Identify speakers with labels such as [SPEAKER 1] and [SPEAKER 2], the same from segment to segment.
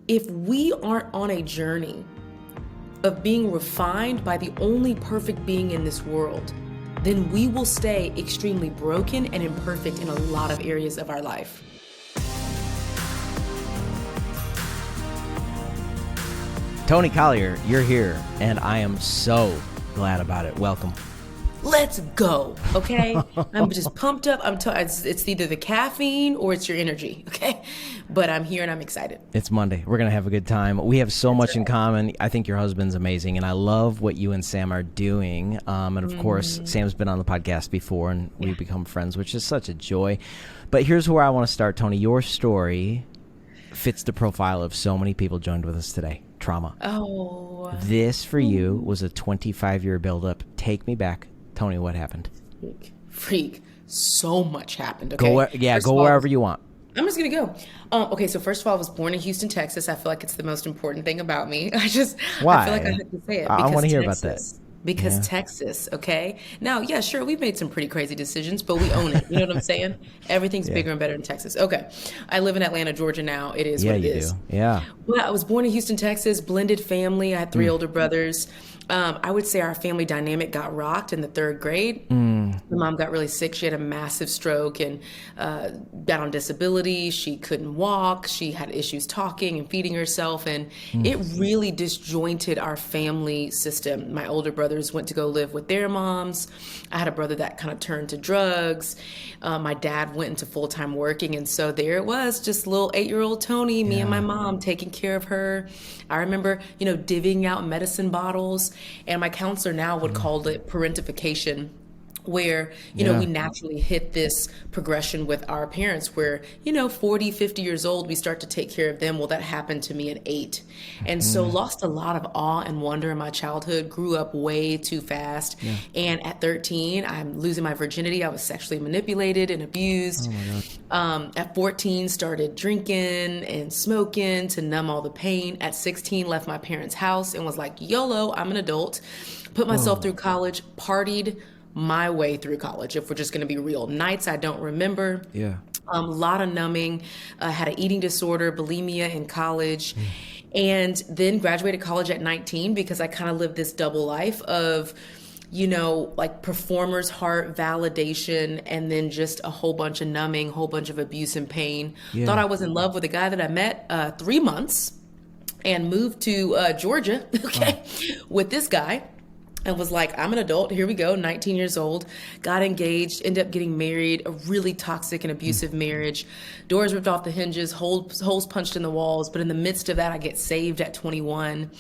[SPEAKER 1] if we aren't on a journey of being refined by the only perfect being in this world, then we will stay extremely broken and imperfect in a lot of areas of our life.
[SPEAKER 2] Toni Collier, you're here, and I am so glad about it. Welcome.
[SPEAKER 1] Let's go, okay? I'm just pumped up. It's either the caffeine or it's your energy, okay? But I'm here and I'm excited.
[SPEAKER 2] It's Monday. We're going to have a good time. We have so much in common. I think your husband's amazing, and I love what you and Sam are doing. And of course, Sam's been on the podcast before, and we've become friends, which is such a joy. But here's where I want to start, Toni. Your story fits the profile of so many people joined with us today. Trauma.
[SPEAKER 1] Oh.
[SPEAKER 2] This, for you, was a 25-year buildup. Take me back. Toni, what happened?
[SPEAKER 1] Freak. So much happened, okay?
[SPEAKER 2] Go wherever you want.
[SPEAKER 1] I'm just going to go. Okay, so first of all, I was born in Houston, Texas. I feel like it's the most important thing about me.
[SPEAKER 2] Why?
[SPEAKER 1] I feel like I have to say it.
[SPEAKER 2] I want to hear about that.
[SPEAKER 1] Because Texas, okay? Now, yeah, sure, we've made some pretty crazy decisions, but we own it. You know what I'm saying? Everything's bigger and better in Texas. Okay. I live in Atlanta, Georgia now. It is what it is.
[SPEAKER 2] Do. Yeah.
[SPEAKER 1] Well, I was born in Houston, Texas, blended family. I had 3 older brothers. I would say our family dynamic got rocked in the 3rd grade. My mom got really sick. She had a massive stroke and got on disability. She couldn't walk. She had issues talking and feeding herself. And it really disjointed our family system. My older brothers went to go live with their moms. I had a brother that kind of turned to drugs. My dad went into full-time working. And so there it was, just little 8-year-old Toni, me and my mom taking care of her. I remember, divvying out medicine bottles. And my counselor now would call it parentification, where, we naturally hit this progression with our parents where, 40, 50 years old, we start to take care of them. Well, that happened to me at 8. And so lost a lot of awe and wonder in my childhood, grew up way too fast. Yeah. And at 13, I'm losing my virginity. I was sexually manipulated and abused. At 14, started drinking and smoking to numb all the pain. At 16, left my parents' house and was like, YOLO, I'm an adult. Put myself through college, partied my way through college, if we're just going to be real. Nights I don't remember. Yeah. A lot of numbing. Had an eating disorder, bulimia in college. And then graduated college at 19 because I kind of lived this double life of, like performer's heart validation and then just a whole bunch of numbing, whole bunch of abuse and pain. Yeah. Thought I was in love with a guy that I met 3 months and moved to Georgia, with this guy. And was like, I'm an adult, here we go, 19 years old, got engaged, ended up getting married, a really toxic and abusive marriage, doors ripped off the hinges, holes punched in the walls. But in the midst of that, I get saved at 21.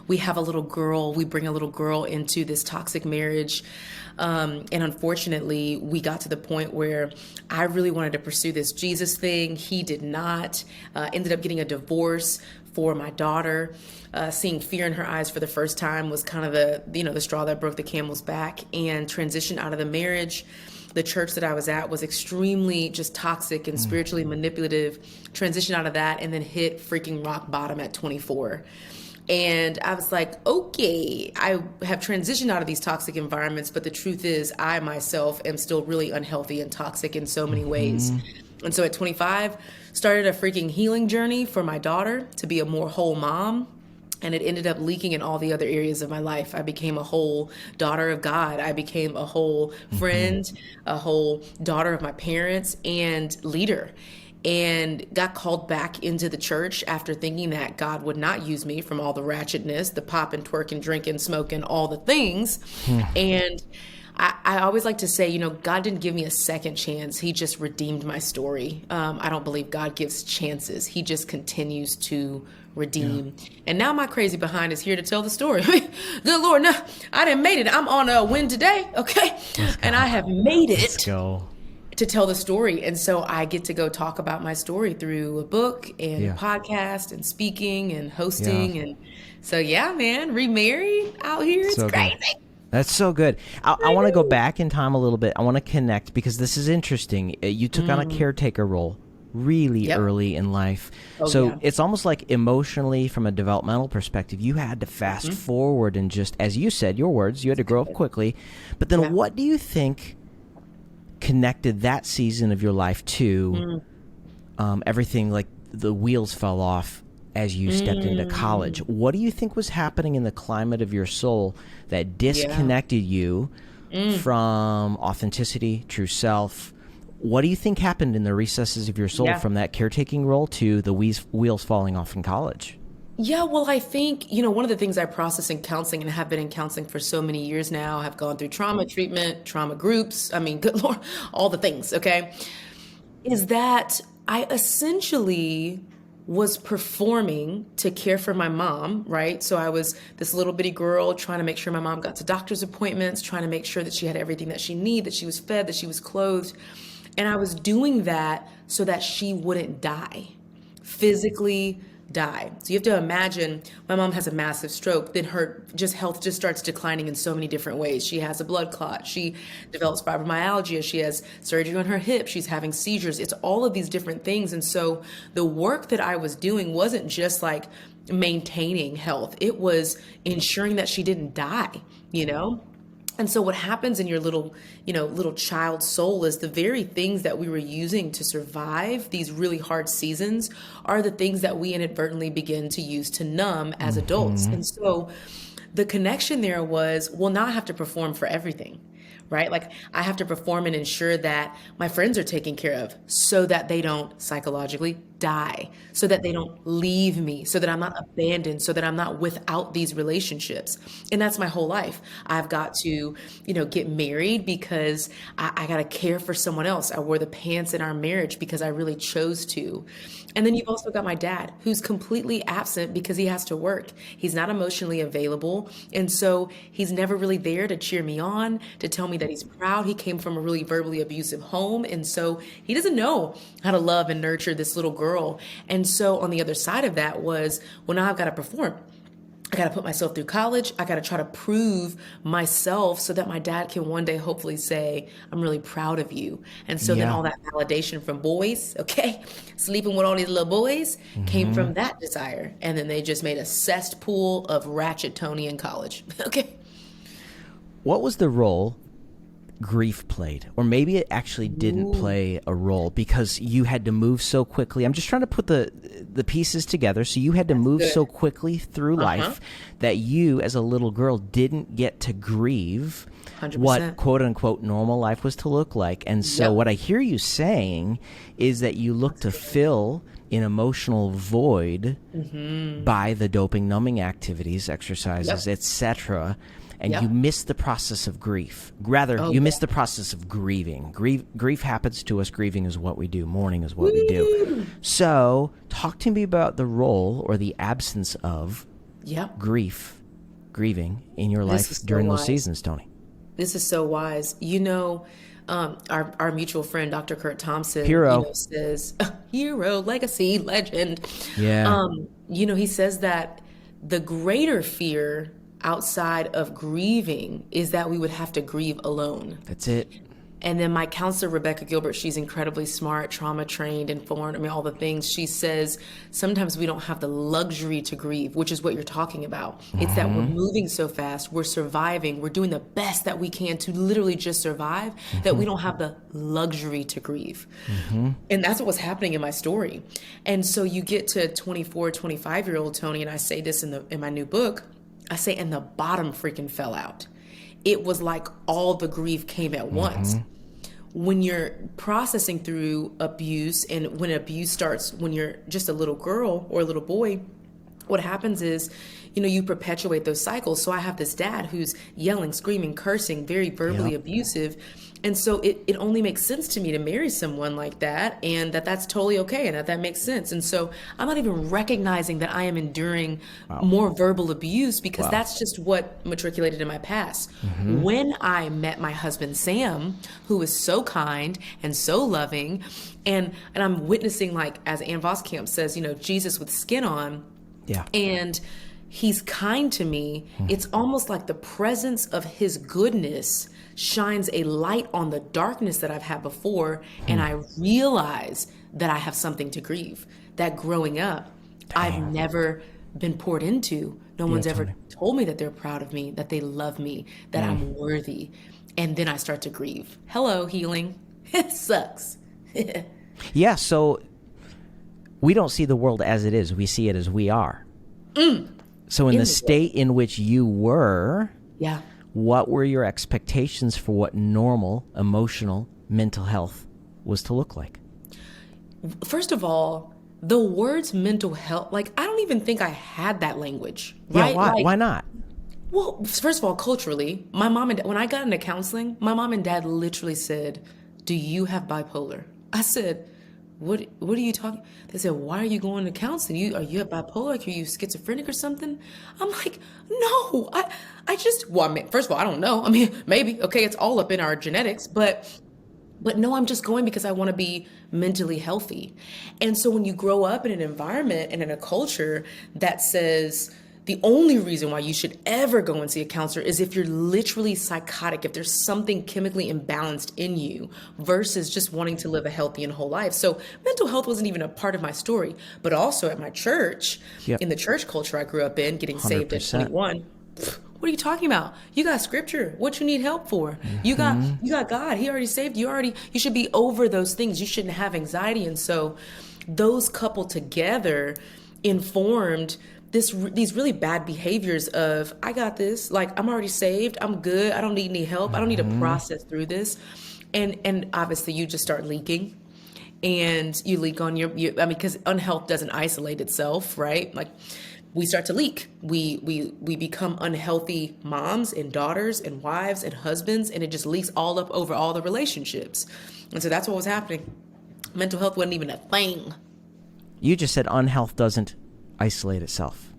[SPEAKER 1] We have a little girl, we bring a little girl into this toxic marriage. And unfortunately, we got to the point where I really wanted to pursue this Jesus thing. He did not. Ended up getting a divorce for my daughter. Seeing fear in her eyes for the first time was kind of the straw that broke the camel's back, and transitioned out of the marriage. The church that I was at was extremely just toxic and spiritually manipulative. Transitioned out of that and then hit freaking rock bottom at 24. And I was like, okay, I have transitioned out of these toxic environments, but the truth is I myself am still really unhealthy and toxic in so many ways. And so at 25, started a freaking healing journey for my daughter to be a more whole mom. And it ended up leaking in all the other areas of my life. I became a whole daughter of God. I became a whole friend, a whole daughter of my parents, and leader. And got called back into the church after thinking that God would not use me from all the ratchetness, the popping, twerking, drinking, smoking, all the things. And I always like to say, God didn't give me a second chance. He just redeemed my story. I don't believe God gives chances. He just continues to redeem. And now my crazy behind is here to tell the story. Good Lord, no, I didn't made it. I'm on a win today, okay? And I have made it.
[SPEAKER 2] Let's go.
[SPEAKER 1] To tell the story. And so I get to go talk about my story through a book and a podcast and speaking and hosting. And so, man, remarried out here. It's so crazy. Good.
[SPEAKER 2] That's so good. I want to go back in time a little bit. I want to connect because this is interesting. You took on a caretaker role really early in life. It's almost like emotionally from a developmental perspective, you had to fast forward and just, as you said, your words, you had to grow up quickly. But then what do you think connected that season of your life to everything, like the wheels fell off as you stepped into college. What do you think was happening in the climate of your soul that disconnected you from authenticity, true self? What do you think happened in the recesses of your soul from that caretaking role to the wheels falling off in college?
[SPEAKER 1] Yeah, well, I think, one of the things I process in counseling and have been in counseling for so many years now, have gone through trauma treatment, trauma groups, I mean, good Lord, all the things, okay, is that I essentially was performing to care for my mom, right? So I was this little bitty girl trying to make sure my mom got to doctor's appointments, trying to make sure that she had everything that she needed, that she was fed, that she was clothed. And I was doing that so that she wouldn't die, physically die. So you have to imagine my mom has a massive stroke, then her health just starts declining in so many different ways. She has a blood clot. She develops fibromyalgia. She has surgery on her hip. She's having seizures. It's all of these different things. And so the work that I was doing wasn't just like maintaining health. It was ensuring that she didn't die, And so what happens in your little child soul is the very things that we were using to survive these really hard seasons are the things that we inadvertently begin to use to numb as adults. And so the connection there was, well, now I have to perform for everything, right? Like I have to perform and ensure that my friends are taken care of so that they don't psychologically die, so that they don't leave me, so that I'm not abandoned, so that I'm not without these relationships. And that's my whole life. I've got to, get married because I got to care for someone else. I wore the pants in our marriage because I really chose to. And then you've also got my dad, who's completely absent because he has to work. He's not emotionally available. And so he's never really there to cheer me on, to tell me that he's proud. He came from a really verbally abusive home. And so he doesn't know how to love and nurture this little girl. And so on the other side of that was, well, now I've got to perform. I got to put myself through college. I got to try to prove myself so that my dad can one day hopefully say, I'm really proud of you. And so then all that validation from boys, sleeping with all these little boys came from that desire. And then they just made a cesspool of ratchet Toni in college.
[SPEAKER 2] What was the role grief played? Or maybe it actually didn't play a role because you had to move so quickly. I'm just trying to put the pieces together. So you had to move so quickly through life that you as a little girl didn't get to grieve 100%. What quote unquote normal life was to look like. And so what I hear you saying is that you look to fill an emotional void by the doping, numbing activities, exercises, etc. And you miss the process of grief. Rather, you miss the process of grieving. Grief happens to us. Grieving is what we do. Mourning is what we do. So talk to me about the role or the absence of grieving in your life during those seasons, Toni.
[SPEAKER 1] This is so wise. Our mutual friend, Dr. Kurt Townsend, says, hero, legacy, legend.
[SPEAKER 2] Yeah.
[SPEAKER 1] He says that the greater fear outside of grieving is that we would have to grieve alone.
[SPEAKER 2] That's it.
[SPEAKER 1] And then my counselor, Rebecca Gilbert, she's incredibly smart, trauma trained, informed, all the things. She says sometimes we don't have the luxury to grieve, which is what you're talking about. It's that we're moving so fast, we're surviving, we're doing the best that we can to literally just survive, that we don't have the luxury to grieve. And that's what was happening in my story. And so you get to 24, 25-year-old Toni, and I say this in my new book, I say, and the bottom freaking fell out. It was like all the grief came at once. When you're processing through abuse, and when abuse starts when you're just a little girl or a little boy, what happens is, you perpetuate those cycles. So I have this dad who's yelling, screaming, cursing, very verbally abusive. And so it only makes sense to me to marry someone like that, and that's totally okay, and that makes sense. And so I'm not even recognizing that I am enduring more verbal abuse because that's just what matriculated in my past. When I met my husband, Sam, who was so kind and so loving, and I'm witnessing, like, as Ann Voskamp says, Jesus with skin on.
[SPEAKER 2] Yeah.
[SPEAKER 1] And he's kind to me. It's almost like the presence of his goodness shines a light on the darkness that I've had before. And I realize that I have something to grieve, that growing up, I've never been poured into. No one's ever told me that they're proud of me, that they love me, that I'm worthy. And then I start to grieve. Hello, healing. It sucks.
[SPEAKER 2] Yeah. So We don't see the world as it is. We see it as we are. So in the state in which you were,
[SPEAKER 1] yeah,
[SPEAKER 2] what were your expectations for what normal, emotional, mental health was to look like?
[SPEAKER 1] First of all, the words mental health, like, I don't even think I had that language, right?
[SPEAKER 2] Yeah,
[SPEAKER 1] Like,
[SPEAKER 2] why not?
[SPEAKER 1] well, first of all, culturally, my mom and dad, when I got into counseling, my mom and dad literally said, "Do you have bipolar?" I said, What are you talking? They said, "Why are you going to counseling? Are you bipolar? Like, are you schizophrenic or something?" I'm like, "No, I just, well, I mean, first of all, I don't know. I mean, maybe, okay, it's all up in our genetics, but no, I'm just going because I want to be mentally healthy." And so when you grow up in an environment and in a culture that says the only reason why you should ever go and see a counselor is if you're literally psychotic, if there's something chemically imbalanced in you, versus just wanting to live a healthy and whole life. So mental health wasn't even a part of my story, but also at my church, in the church culture I grew up in, getting saved at 21. What are you talking about? You got scripture. What you need help for? You got God. He already saved you. You should be over those things. You shouldn't have anxiety. And so those coupled together informed these really bad behaviors of, I got this, like, I'm already saved, I'm good, I don't need any help, I don't need to process through this. And obviously you just start leaking. And you leak on I mean, because unhealth doesn't isolate itself, right? Like, we start to leak. We become unhealthy moms and daughters and wives and husbands, and it just leaks all up over all the relationships. And so that's what was happening. Mental health wasn't even a thing.
[SPEAKER 2] You just said unhealth doesn't isolate itself.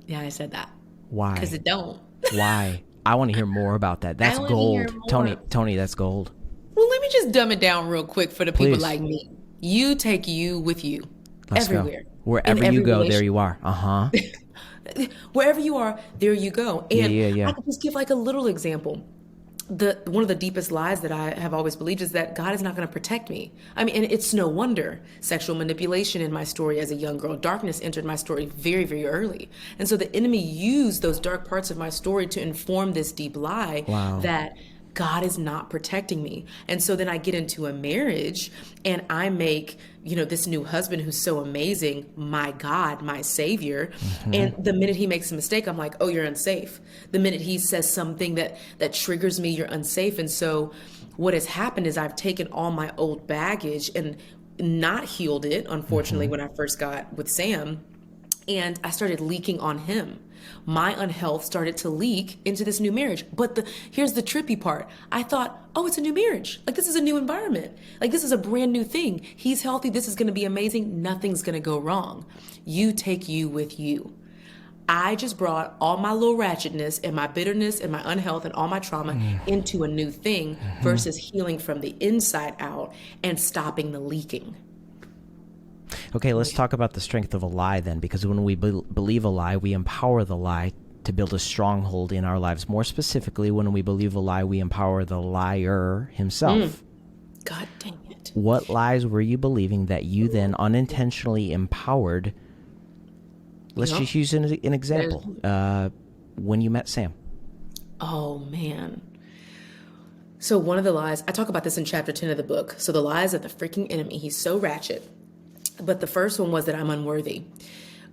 [SPEAKER 1] Yeah, I said that.
[SPEAKER 2] Why?
[SPEAKER 1] Because it don't.
[SPEAKER 2] Why? I want to hear more about that. That's gold. Toni, that's gold.
[SPEAKER 1] Well, let me just dumb it down real quick for the people
[SPEAKER 2] Please.
[SPEAKER 1] like me. You take you with you.
[SPEAKER 2] Let's
[SPEAKER 1] everywhere.
[SPEAKER 2] Go. Wherever you go, there you are. Uh-huh.
[SPEAKER 1] Wherever you are, there you go. And
[SPEAKER 2] yeah.
[SPEAKER 1] I could just give like a little example. One of the deepest lies that I have always believed is that God is not going to protect me. I mean, and it's no wonder. Sexual manipulation in my story as a young girl, darkness entered my story very, very early. And so the enemy used those dark parts of my story to inform this deep lie that God is not protecting me. And so then I get into a marriage and I make, this new husband who's so amazing, my God, my savior. And the minute he makes a mistake, I'm like, oh, you're unsafe. The minute he says something that triggers me, you're unsafe. And so what has happened is I've taken all my old baggage and not healed it, unfortunately, when I first got with Sam. And I started leaking on him. My unhealth started to leak into this new marriage. But here's the trippy part. I thought, oh, it's a new marriage. Like, this is a new environment. Like, this is a brand new thing. He's healthy. This is going to be amazing. Nothing's going to go wrong. You take you with you. I just brought all my little ratchetness and my bitterness and my unhealth and all my trauma into a new thing versus healing from the inside out and stopping the leaking.
[SPEAKER 2] Okay, let's talk about the strength of a lie then, because when we believe a lie, we empower the lie to build a stronghold in our lives. More specifically, when we believe a lie, we empower the liar himself.
[SPEAKER 1] God dang it.
[SPEAKER 2] What lies were you believing that you then unintentionally empowered? Let's just use an example. When you met Sam.
[SPEAKER 1] Oh, man. So one of the lies, I talk about this in chapter 10 of the book. So the lies of the freaking enemy. He's so ratchet. But the first one was that I'm unworthy.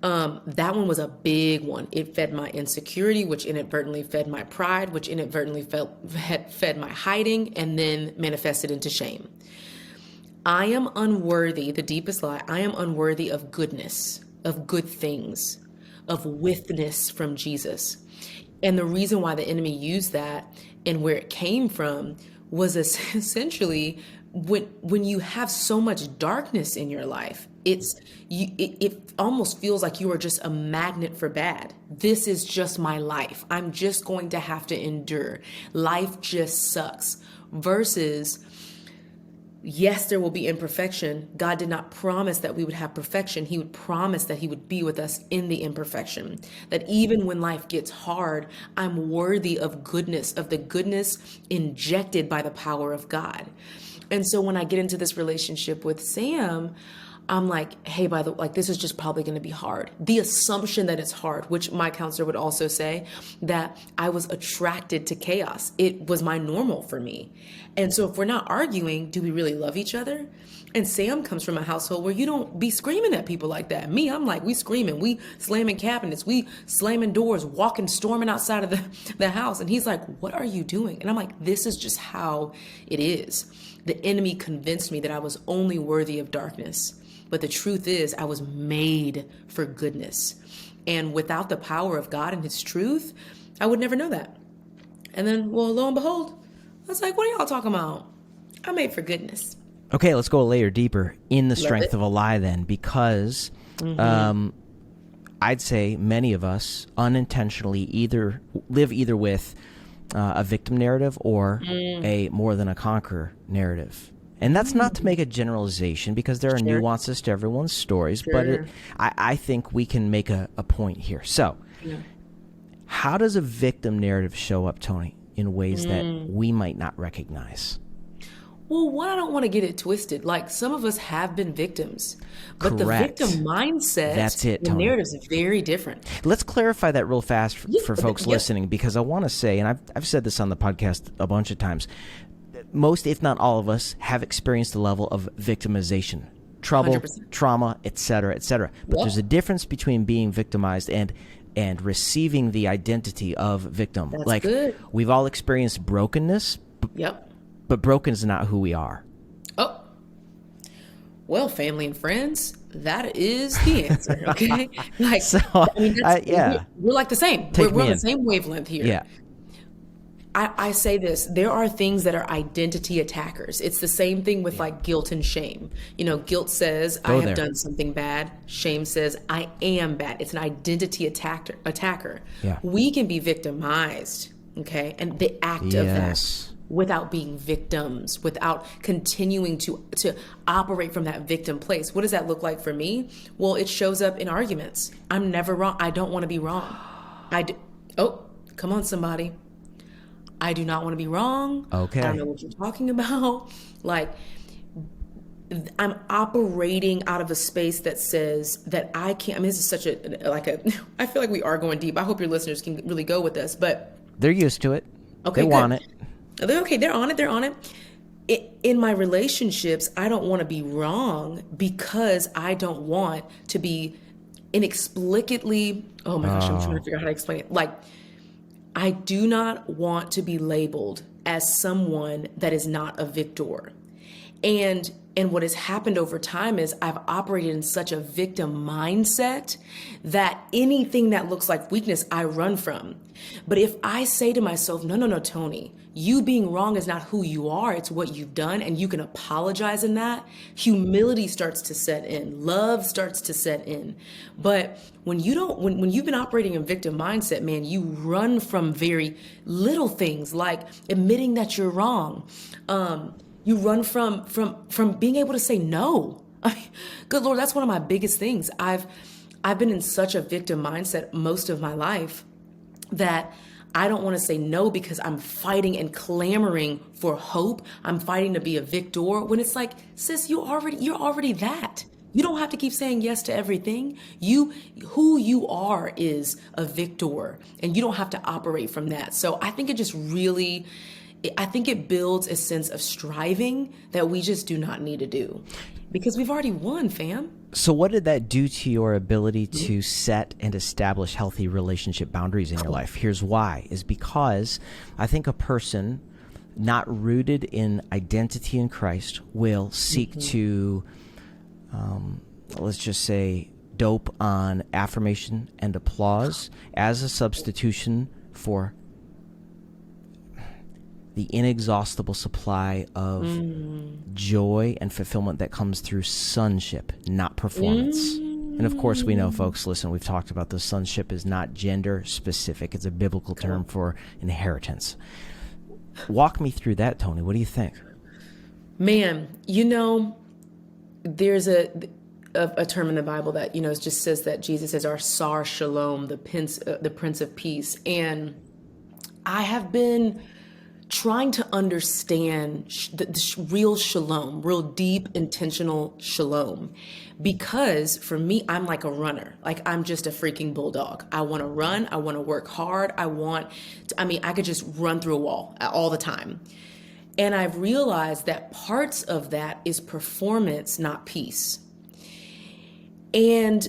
[SPEAKER 1] That one was a big one. It fed my insecurity, which inadvertently fed my pride, which inadvertently fed my hiding, and then manifested into shame. I am unworthy, the deepest lie. I am unworthy of goodness, of good things, of withness from Jesus. And the reason why the enemy used that and where it came from was essentially when you have so much darkness in your life, it almost feels like you are just a magnet for bad. This is just my life. I'm just going to have to endure. Life just sucks. Versus, yes, there will be imperfection. God did not promise that we would have perfection. He would promise that he would be with us in the imperfection. That even when life gets hard, I'm worthy of goodness, of the goodness injected by the power of God. And so when I get into this relationship with Sam, I'm like, hey, by the way, like, this is just probably going to be hard. The assumption that it's hard, which my counselor would also say, that I was attracted to chaos. It was my normal for me. And so if we're not arguing, do we really love each other? And Sam comes from a household where you don't be screaming at people like that. Me, I'm like, we screaming, we slamming cabinets, we slamming doors, walking, storming outside of the house. And he's like, what are you doing? And I'm like, this is just how it is. The enemy convinced me that I was only worthy of darkness. But the truth is, I was made for goodness. And without the power of God and his truth, I would never know that. And then, well, lo and behold, I was like, what are y'all talking about? I'm made for goodness.
[SPEAKER 2] Okay, let's go a layer deeper in the strength of a lie then, because I'd say many of us unintentionally either live with a victim narrative or a more than a conqueror narrative. And that's not to make a generalization, because there are nuances to everyone's stories, but I think we can make a point here. So how does a victim narrative show up, Toni, in ways that we might not recognize?
[SPEAKER 1] Well, one, I don't want to get it twisted. Like, some of us have been victims, but
[SPEAKER 2] Correct.
[SPEAKER 1] the victim mindset,
[SPEAKER 2] that's it,
[SPEAKER 1] the
[SPEAKER 2] Toni.
[SPEAKER 1] narrative is very different.
[SPEAKER 2] Let's clarify that real fast for folks listening, because I want to say, and I've said this on the podcast a bunch of times, most, if not all of us, have experienced a level of victimization, trouble,
[SPEAKER 1] 100%.
[SPEAKER 2] trauma, et cetera, et cetera. But there's a difference between being victimized and receiving the identity of victim.
[SPEAKER 1] That's
[SPEAKER 2] like,
[SPEAKER 1] good.
[SPEAKER 2] We've all experienced brokenness. But broken is not who we are. Oh,
[SPEAKER 1] well, family and friends, that is the answer. Okay, like,
[SPEAKER 2] so,
[SPEAKER 1] I mean, we're like the same. We're on the same wavelength here.
[SPEAKER 2] Yeah.
[SPEAKER 1] I say this, there are things that are identity attackers. It's the same thing with like guilt and shame. You know, guilt says I have done something bad. Shame says I am bad. It's an identity attacker.
[SPEAKER 2] Yeah.
[SPEAKER 1] We can be victimized, okay? And the act of that, without being victims, without continuing to operate from that victim place. What does that look like for me? Well, it shows up in arguments. I'm never wrong. I don't want to be wrong. Oh, come on, somebody. I do not want to be wrong.
[SPEAKER 2] Okay.
[SPEAKER 1] I don't know what you're talking about. Like, I'm operating out of a space that says that I can't. I mean, this is such I feel like we are going deep. I hope your listeners can really go with us, but
[SPEAKER 2] they're used to it.
[SPEAKER 1] Okay,
[SPEAKER 2] they want it.
[SPEAKER 1] They're on it. In my relationships, I don't want to be wrong because I don't want to be inexplicably, oh my gosh, I'm trying to figure out how to explain it. Like, I do not want to be labeled as someone that is not a victor. And what has happened over time is I've operated in such a victim mindset that anything that looks like weakness, I run from. But if I say to myself, no, Toni, you being wrong is not who you are, it's what you've done, and you can apologize in that, humility starts to set in, love starts to set in. But when you've been operating in victim mindset, man, you run from very little things like admitting that you're wrong. You run from being able to say no. I mean, good Lord, that's one of my biggest things. I've been in such a victim mindset most of my life that I don't want to say no because I'm fighting and clamoring for hope. I'm fighting to be a victor when it's like, sis, you're already that. You don't have to keep saying yes to everything. Who you are is a victor, and you don't have to operate from that. So I think it builds a sense of striving that we just do not need to do because we've already won, fam.
[SPEAKER 2] So what did that do to your ability to set and establish healthy relationship boundaries in your life? Here's why, is because I think a person not rooted in identity in Christ will seek to, let's just say, dope on affirmation and applause as a substitution for the inexhaustible supply of joy and fulfillment that comes through sonship, not performance. And of course, we know, folks, listen, we've talked about this. Sonship is not gender specific. It's a biblical term for inheritance. Walk me through that, Toni. What do you think?
[SPEAKER 1] Man, there's a term in the Bible that, just says that Jesus is our Sar Shalom, the Prince of Peace. And I have been trying to understand the real shalom, real deep, intentional shalom. Because for me, I'm like a runner. Like I'm just a freaking bulldog. I want to run. I want to work hard. I could just run through a wall all the time. And I've realized that parts of that is performance, not peace. And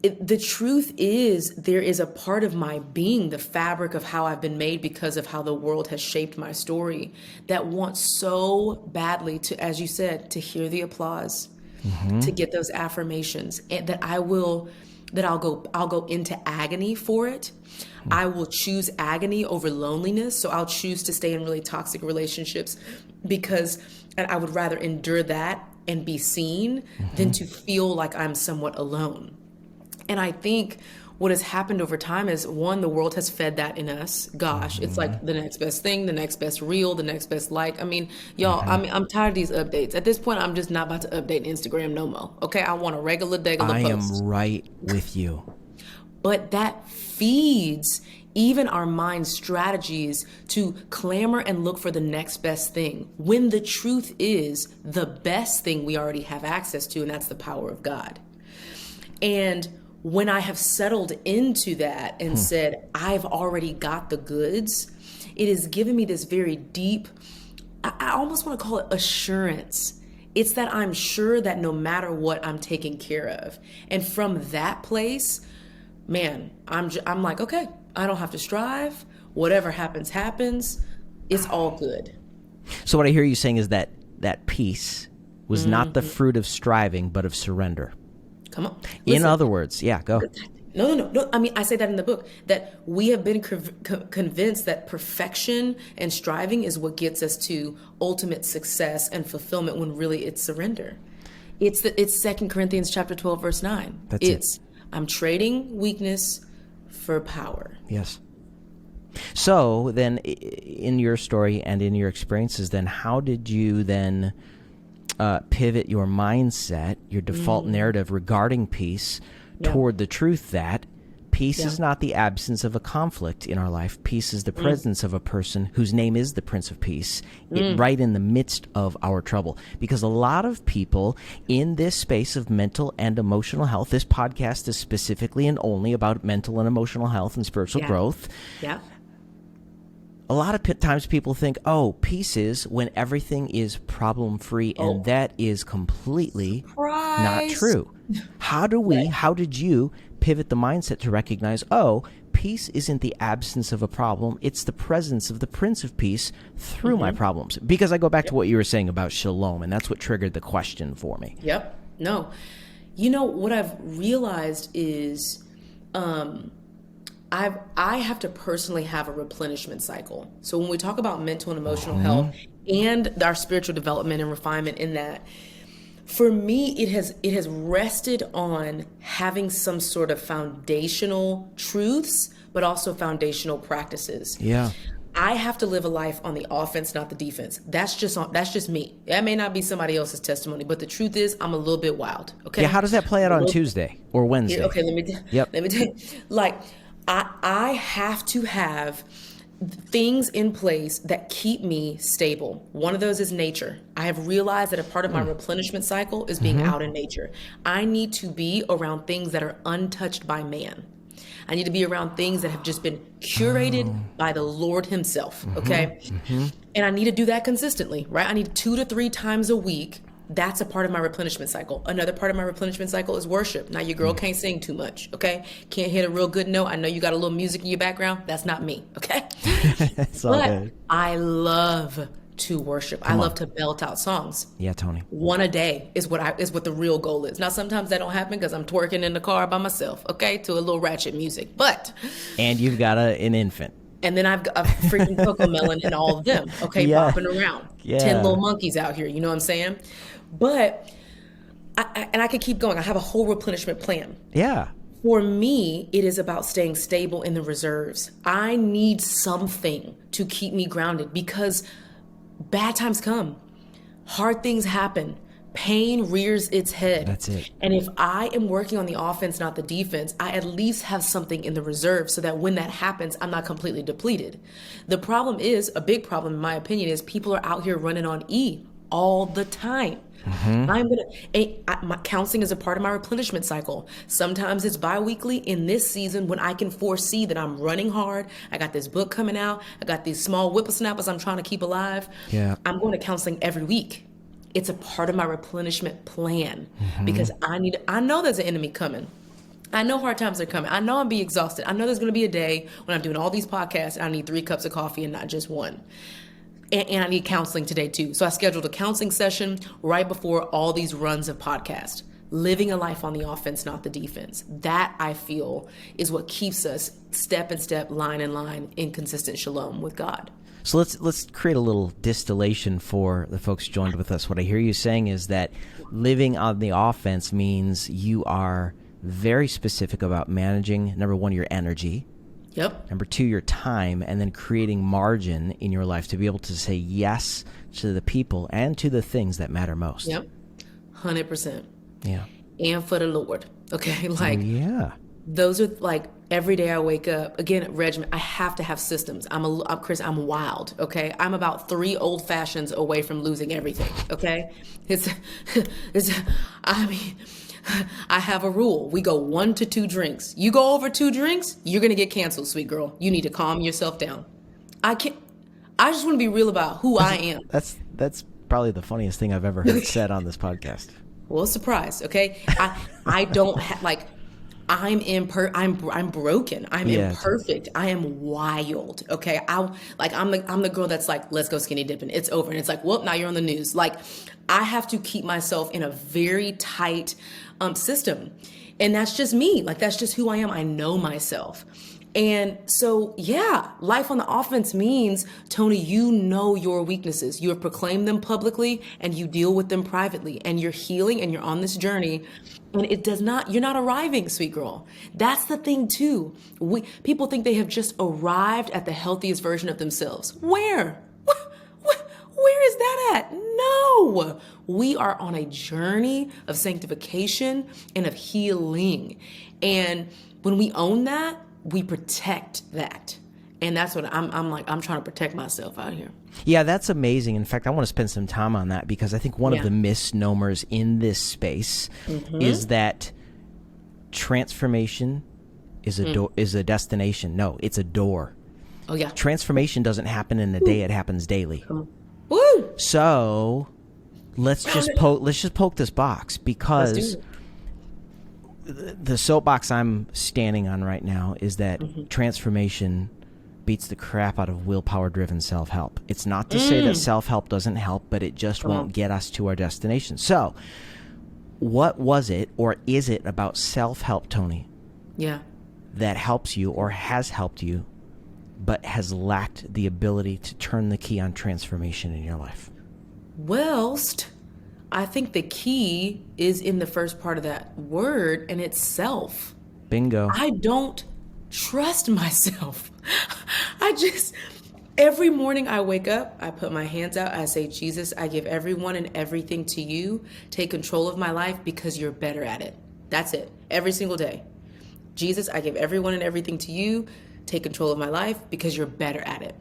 [SPEAKER 1] the truth is, there is a part of my being, the fabric of how I've been made because of how the world has shaped my story, that wants so badly to, as you said, to hear the applause, to get those affirmations, and that I'll go into agony for it. I will choose agony over loneliness. So I'll choose to stay in really toxic relationships because I would rather endure that and be seen than to feel like I'm somewhat alone. And I think what has happened over time is, one, the world has fed that in us. Gosh, it's like the next best thing, the next best reel, the next best like. I mean, y'all, I'm tired of these updates. At this point, I'm just not about to update Instagram no more. Okay, I want a regular post.
[SPEAKER 2] I am right with you.
[SPEAKER 1] But that feeds even our mind's strategies to clamor and look for the next best thing, when the truth is the best thing we already have access to, and that's the power of God. And when I have settled into that and said, I've already got the goods, it has given me this very deep, I almost want to call it assurance. It's that I'm sure that no matter what, I'm taken care of. And from that place, man, I'm like, okay, I don't have to strive. Whatever happens, happens. It's all good.
[SPEAKER 2] So what I hear you saying is that peace was not the fruit of striving, but of surrender.
[SPEAKER 1] Come on.
[SPEAKER 2] Listen, in other words, yeah, go.
[SPEAKER 1] No. I mean, I say that in the book, that we have been convinced that perfection and striving is what gets us to ultimate success and fulfillment, when really it's surrender. It's 2 Corinthians chapter 12, verse 9.
[SPEAKER 2] That's it.
[SPEAKER 1] I'm trading weakness for power.
[SPEAKER 2] Yes. So then in your story and in your experiences, then how did you then pivot your mindset, your default narrative regarding peace toward the truth that peace is not the absence of a conflict in our life. Peace is the presence of a person whose name is the Prince of Peace, right in the midst of our trouble. Because a lot of people in this space of mental and emotional health, this podcast is specifically and only about mental and emotional health and spiritual growth. Yeah. A lot of times people think, peace is when everything is problem-free, and that is completely not true. How did you pivot the mindset to recognize, peace isn't the absence of a problem, it's the presence of the Prince of Peace through my problems? Because I go back to what you were saying about shalom, and that's what triggered the question for me.
[SPEAKER 1] Yep. No. You know, what I've realized is I have to personally have a replenishment cycle. So when we talk about mental and emotional health and our spiritual development and refinement in that, for me, it has rested on having some sort of foundational truths, but also foundational practices.
[SPEAKER 2] Yeah.
[SPEAKER 1] I have to live a life on the offense, not the defense. That's just me. That may not be somebody else's testimony, but the truth is, I'm a little bit wild. Okay.
[SPEAKER 2] Yeah. How does that play out on Tuesday or Wednesday?
[SPEAKER 1] Okay. Let me tell you. Like, I have to have things in place that keep me stable. One of those is nature. I have realized that a part of my replenishment cycle is being out in nature. I need to be around things that are untouched by man. I need to be around things that have just been curated by the Lord himself, okay? And I need to do that consistently, right? I need 2 to 3 times a week. That's a part of my replenishment cycle. Another part of my replenishment cycle is worship. Now, your girl can't sing too much, okay? Can't hit a real good note. I know you got a little music in your background. That's not me, okay?
[SPEAKER 2] It's all good.
[SPEAKER 1] I love to worship. I love to belt out songs.
[SPEAKER 2] Yeah, Toni.
[SPEAKER 1] One a day is what the real goal is. Now, sometimes that don't happen because I'm twerking in the car by myself, okay, to a little ratchet music.
[SPEAKER 2] And you've got an infant.
[SPEAKER 1] And then I've got a freaking Cocomelon and all of them, okay, bopping around. 10 little monkeys out here, you know what I'm saying? But, I could keep going. I have a whole replenishment plan.
[SPEAKER 2] Yeah.
[SPEAKER 1] For me, it is about staying stable in the reserves. I need something to keep me grounded because bad times come. Hard things happen. pain rears its head.
[SPEAKER 2] That's it.
[SPEAKER 1] And if I am working on the offense, not the defense, I at least have something in the reserve so that when that happens, I'm not completely depleted. The problem is, a big problem in my opinion, is people are out here running on E all the time. My counseling is a part of my replenishment cycle. Sometimes it's bi-weekly. In this season, when I can foresee that I'm running hard, I got this book coming out, I got these small whippersnappers I'm trying to keep alive.
[SPEAKER 2] Yeah.
[SPEAKER 1] I'm going to counseling every week. It's a part of my replenishment plan because I know there's an enemy coming. I know hard times are coming. I know I'll be exhausted. I know there's going to be a day when I'm doing all these podcasts and I need 3 cups of coffee and not just one. And I need counseling today too. So I scheduled a counseling session right before all these runs of podcasts. Living a life on the offense, not the defense. That, I feel, is what keeps us step in step, line in line, in consistent shalom with God.
[SPEAKER 2] So let's create a little distillation for the folks joined with us. What I hear you saying is that living on the offense means you are very specific about managing, number one, your energy.
[SPEAKER 1] Yep.
[SPEAKER 2] Number 2, your time, and then creating margin in your life to be able to say yes to the people and to the things that matter most.
[SPEAKER 1] Yep. 100%.
[SPEAKER 2] Yeah.
[SPEAKER 1] And for the Lord. Okay. Like,
[SPEAKER 2] yeah.
[SPEAKER 1] Those are like every day I wake up, again, regimen, I have to have systems. Chris, I'm wild. Okay. I'm about 3 old fashions away from losing everything. Okay. I have a rule. We go 1 to 2 drinks. You go over 2 drinks, you're going to get canceled, sweet girl. You need to calm yourself down. I just want to be real about who I am.
[SPEAKER 2] That's probably the funniest thing I've ever heard said on this podcast.
[SPEAKER 1] Well, surprise. Okay. I don't have I'm broken. I'm imperfect. I am wild. Okay. I'm the girl that's like, let's go skinny dipping. It's over. And it's like, well, now you're on the news. Like, I have to keep myself in a very tight system. And that's just me. Like, that's just who I am. I know myself. And so, yeah, life on the offense means, Toni, you know your weaknesses. You have proclaimed them publicly and you deal with them privately, and you're healing and you're on this journey. And you're not arriving, sweet girl. That's the thing too. People think they have just arrived at the healthiest version of themselves. Where is that at? No, we are on a journey of sanctification and of healing. And when we own that, we protect that. And that's what I'm trying to protect myself out here.
[SPEAKER 2] Yeah, that's amazing. In fact, I want to spend some time on that because I think one of the misnomers in this space is that transformation is a destination. No, it's a door.
[SPEAKER 1] Oh yeah.
[SPEAKER 2] Transformation doesn't happen in a day, it happens daily.
[SPEAKER 1] Woo!
[SPEAKER 2] So let's just poke this box, because the soapbox I'm standing on right now is that transformation beats the crap out of willpower-driven self-help. It's not to say that self-help doesn't help, but it just won't get us to our destination. So what was it, or is it, about self-help, Toni, that helps you or has helped you but has lacked the ability to turn the key on transformation in your life?
[SPEAKER 1] I think the key is in the first part of that word, and it's self.
[SPEAKER 2] Bingo.
[SPEAKER 1] I don't trust myself. Every morning I wake up, I put my hands out, I say, Jesus, I give everyone and everything to you. Take control of my life because you're better at it. That's it. Every single day. Jesus, I give everyone and everything to you. Take control of my life because you're better at it.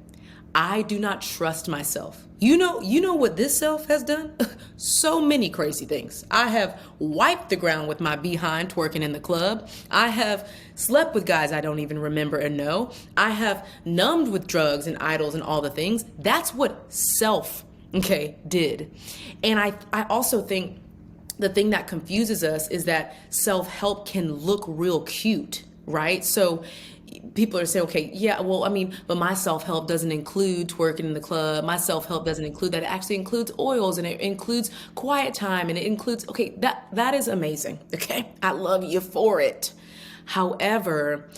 [SPEAKER 1] I do not trust myself. You know what this self has done? So many crazy things. I have wiped the ground with my behind twerking in the club. I have slept with guys I don't even remember and know. I have numbed with drugs and idols and all the things. That's what self, did. And I also think the thing that confuses us is that self-help can look real cute, right? So people are saying, but my self-help doesn't include twerking in the club. My self-help doesn't include that. It actually includes oils, and it includes quiet time, and it includes, that is amazing. Okay. I love you for it. However,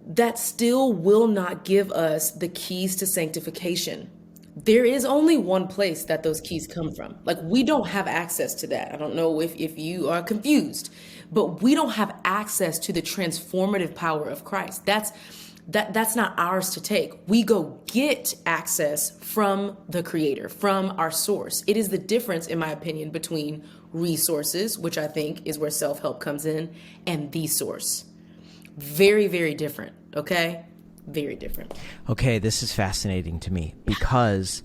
[SPEAKER 1] that still will not give us the keys to sanctification. There is only one place that those keys come from. Like, we don't have access to that. I don't know if you are confused, but we don't have access to the transformative power of Christ. That's not ours to take. We go get access from the creator, from our source. It is the difference, in my opinion, between resources, which I think is where self-help comes in, and the source. Very, very different. Okay? Very different.
[SPEAKER 2] Okay, this is fascinating to me because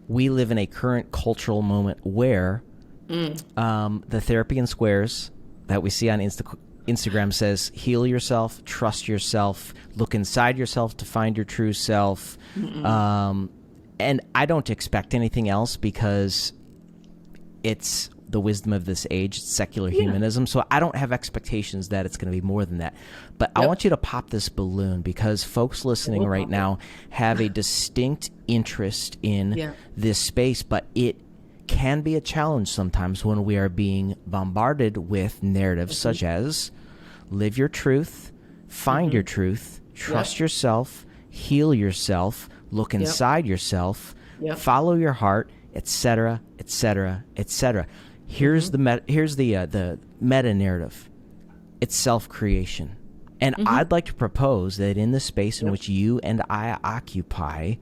[SPEAKER 2] we live in a current cultural moment where the therapy in squares that we see on Instagram says, heal yourself, trust yourself, look inside yourself to find your true self. And I don't expect anything else because it's the wisdom of this age, it's secular humanism. So I don't have expectations that it's going to be more than that. But I want you to pop this balloon because folks listening right now have a distinct interest in this space, but it can be a challenge sometimes when we are being bombarded with narratives such as live your truth, find your truth, trust yourself, heal yourself, look inside yourself, follow your heart, etc., etc., etc. Here's the meta narrative. It's self-creation. And I'd like to propose that in the space in which you and I occupy,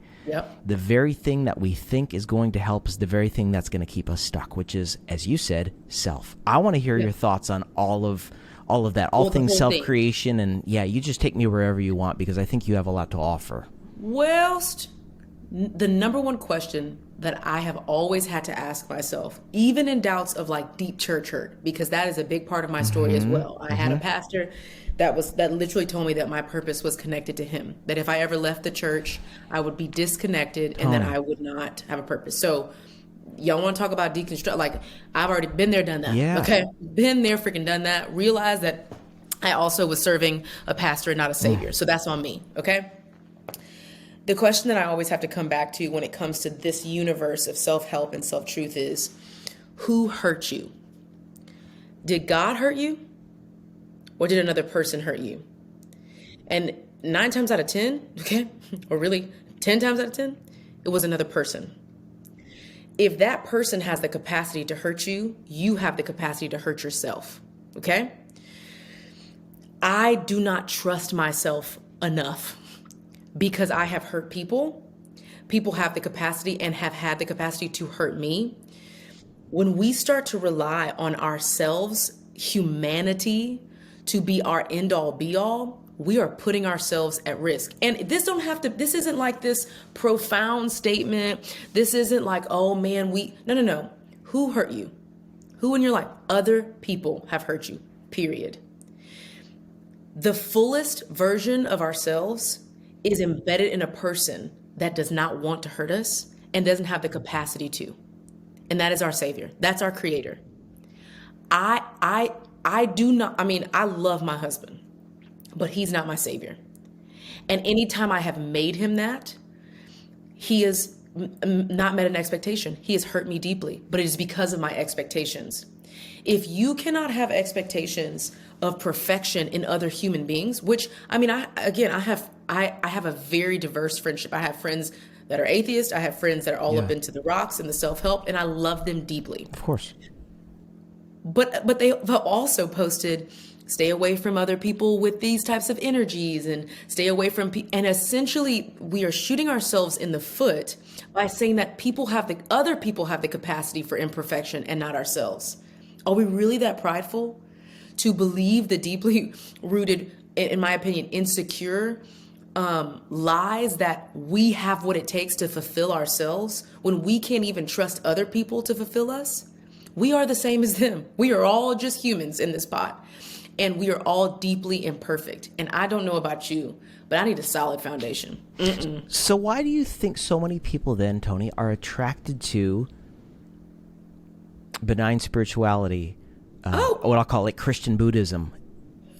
[SPEAKER 2] the very thing that we think is going to help is the very thing that's going to keep us stuck, which is, as you said, self. I want to hear your thoughts on all of that, all things self-creation. And you just take me wherever you want because I think you have a lot to offer.
[SPEAKER 1] Whilst the number one question that I have always had to ask myself, even in doubts of like deep church hurt, because that is a big part of my story as well. I had a pastor that literally told me that my purpose was connected to him, that if I ever left the church, I would be disconnected and that I would not have a purpose. So y'all want to talk about deconstruct? Like, I've already been there, done that.
[SPEAKER 2] Yeah.
[SPEAKER 1] Okay. Been there, freaking done that. Realized that I also was serving a pastor and not a savior. So that's on me. Okay. The question that I always have to come back to when it comes to this universe of self-help and self-truth is, who hurt you? Did God hurt you? Or did another person hurt you? And 9 times out of 10, okay, or really 10 times out of 10, it was another person. If that person has the capacity to hurt you, you have the capacity to hurt yourself, okay? I do not trust myself enough because I have hurt people. People have the capacity and have had the capacity to hurt me. When we start to rely on ourselves, humanity, to be our end all be all, we are putting ourselves at risk. And this isn't like this profound statement. This isn't like, oh man, no. Who hurt you? Who in your life? Other people have hurt you, period. The fullest version of ourselves is embedded in a person that does not want to hurt us and doesn't have the capacity to. And that is our savior. That's our creator. I love my husband, but he's not my savior. And anytime I have made him that, he has not met an expectation. He has hurt me deeply, but it is because of my expectations. If you cannot have expectations of perfection in other human beings, which, I have a very diverse friendship. I have friends that are atheists. I have friends that are all up into the rocks and the self-help, and I love them deeply.
[SPEAKER 2] Of course.
[SPEAKER 1] But they've also posted, stay away from other people with these types of energies and stay away from and essentially we are shooting ourselves in the foot by saying that other people have the capacity for imperfection and not ourselves. Are we really that prideful to believe the deeply rooted, in my opinion, insecure lies that we have what it takes to fulfill ourselves when we can't even trust other people to fulfill us? We are the same as them. We are all just humans in this pot, and we are all deeply imperfect. And I don't know about you, but I need a solid foundation.
[SPEAKER 2] So why do you think so many people then, Toni, are attracted to benign spirituality, what I'll call like Christian Buddhism?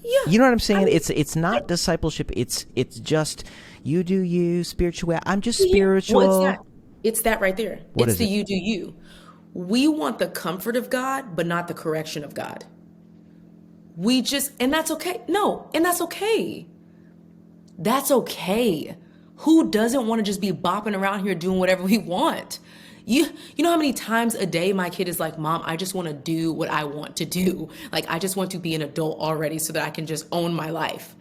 [SPEAKER 1] Yeah.
[SPEAKER 2] You know what I'm saying? It's not discipleship. It's just you do you, spiritual. I'm just spiritual.
[SPEAKER 1] Well, it's that right there. It's the you do you. We want the comfort of God, but not the correction of God. And that's okay. No, and that's okay. That's okay. Who doesn't want to just be bopping around here doing whatever we want? You know how many times a day my kid is like, Mom, I just want to do what I want to do. Like, I just want to be an adult already so that I can just own my life.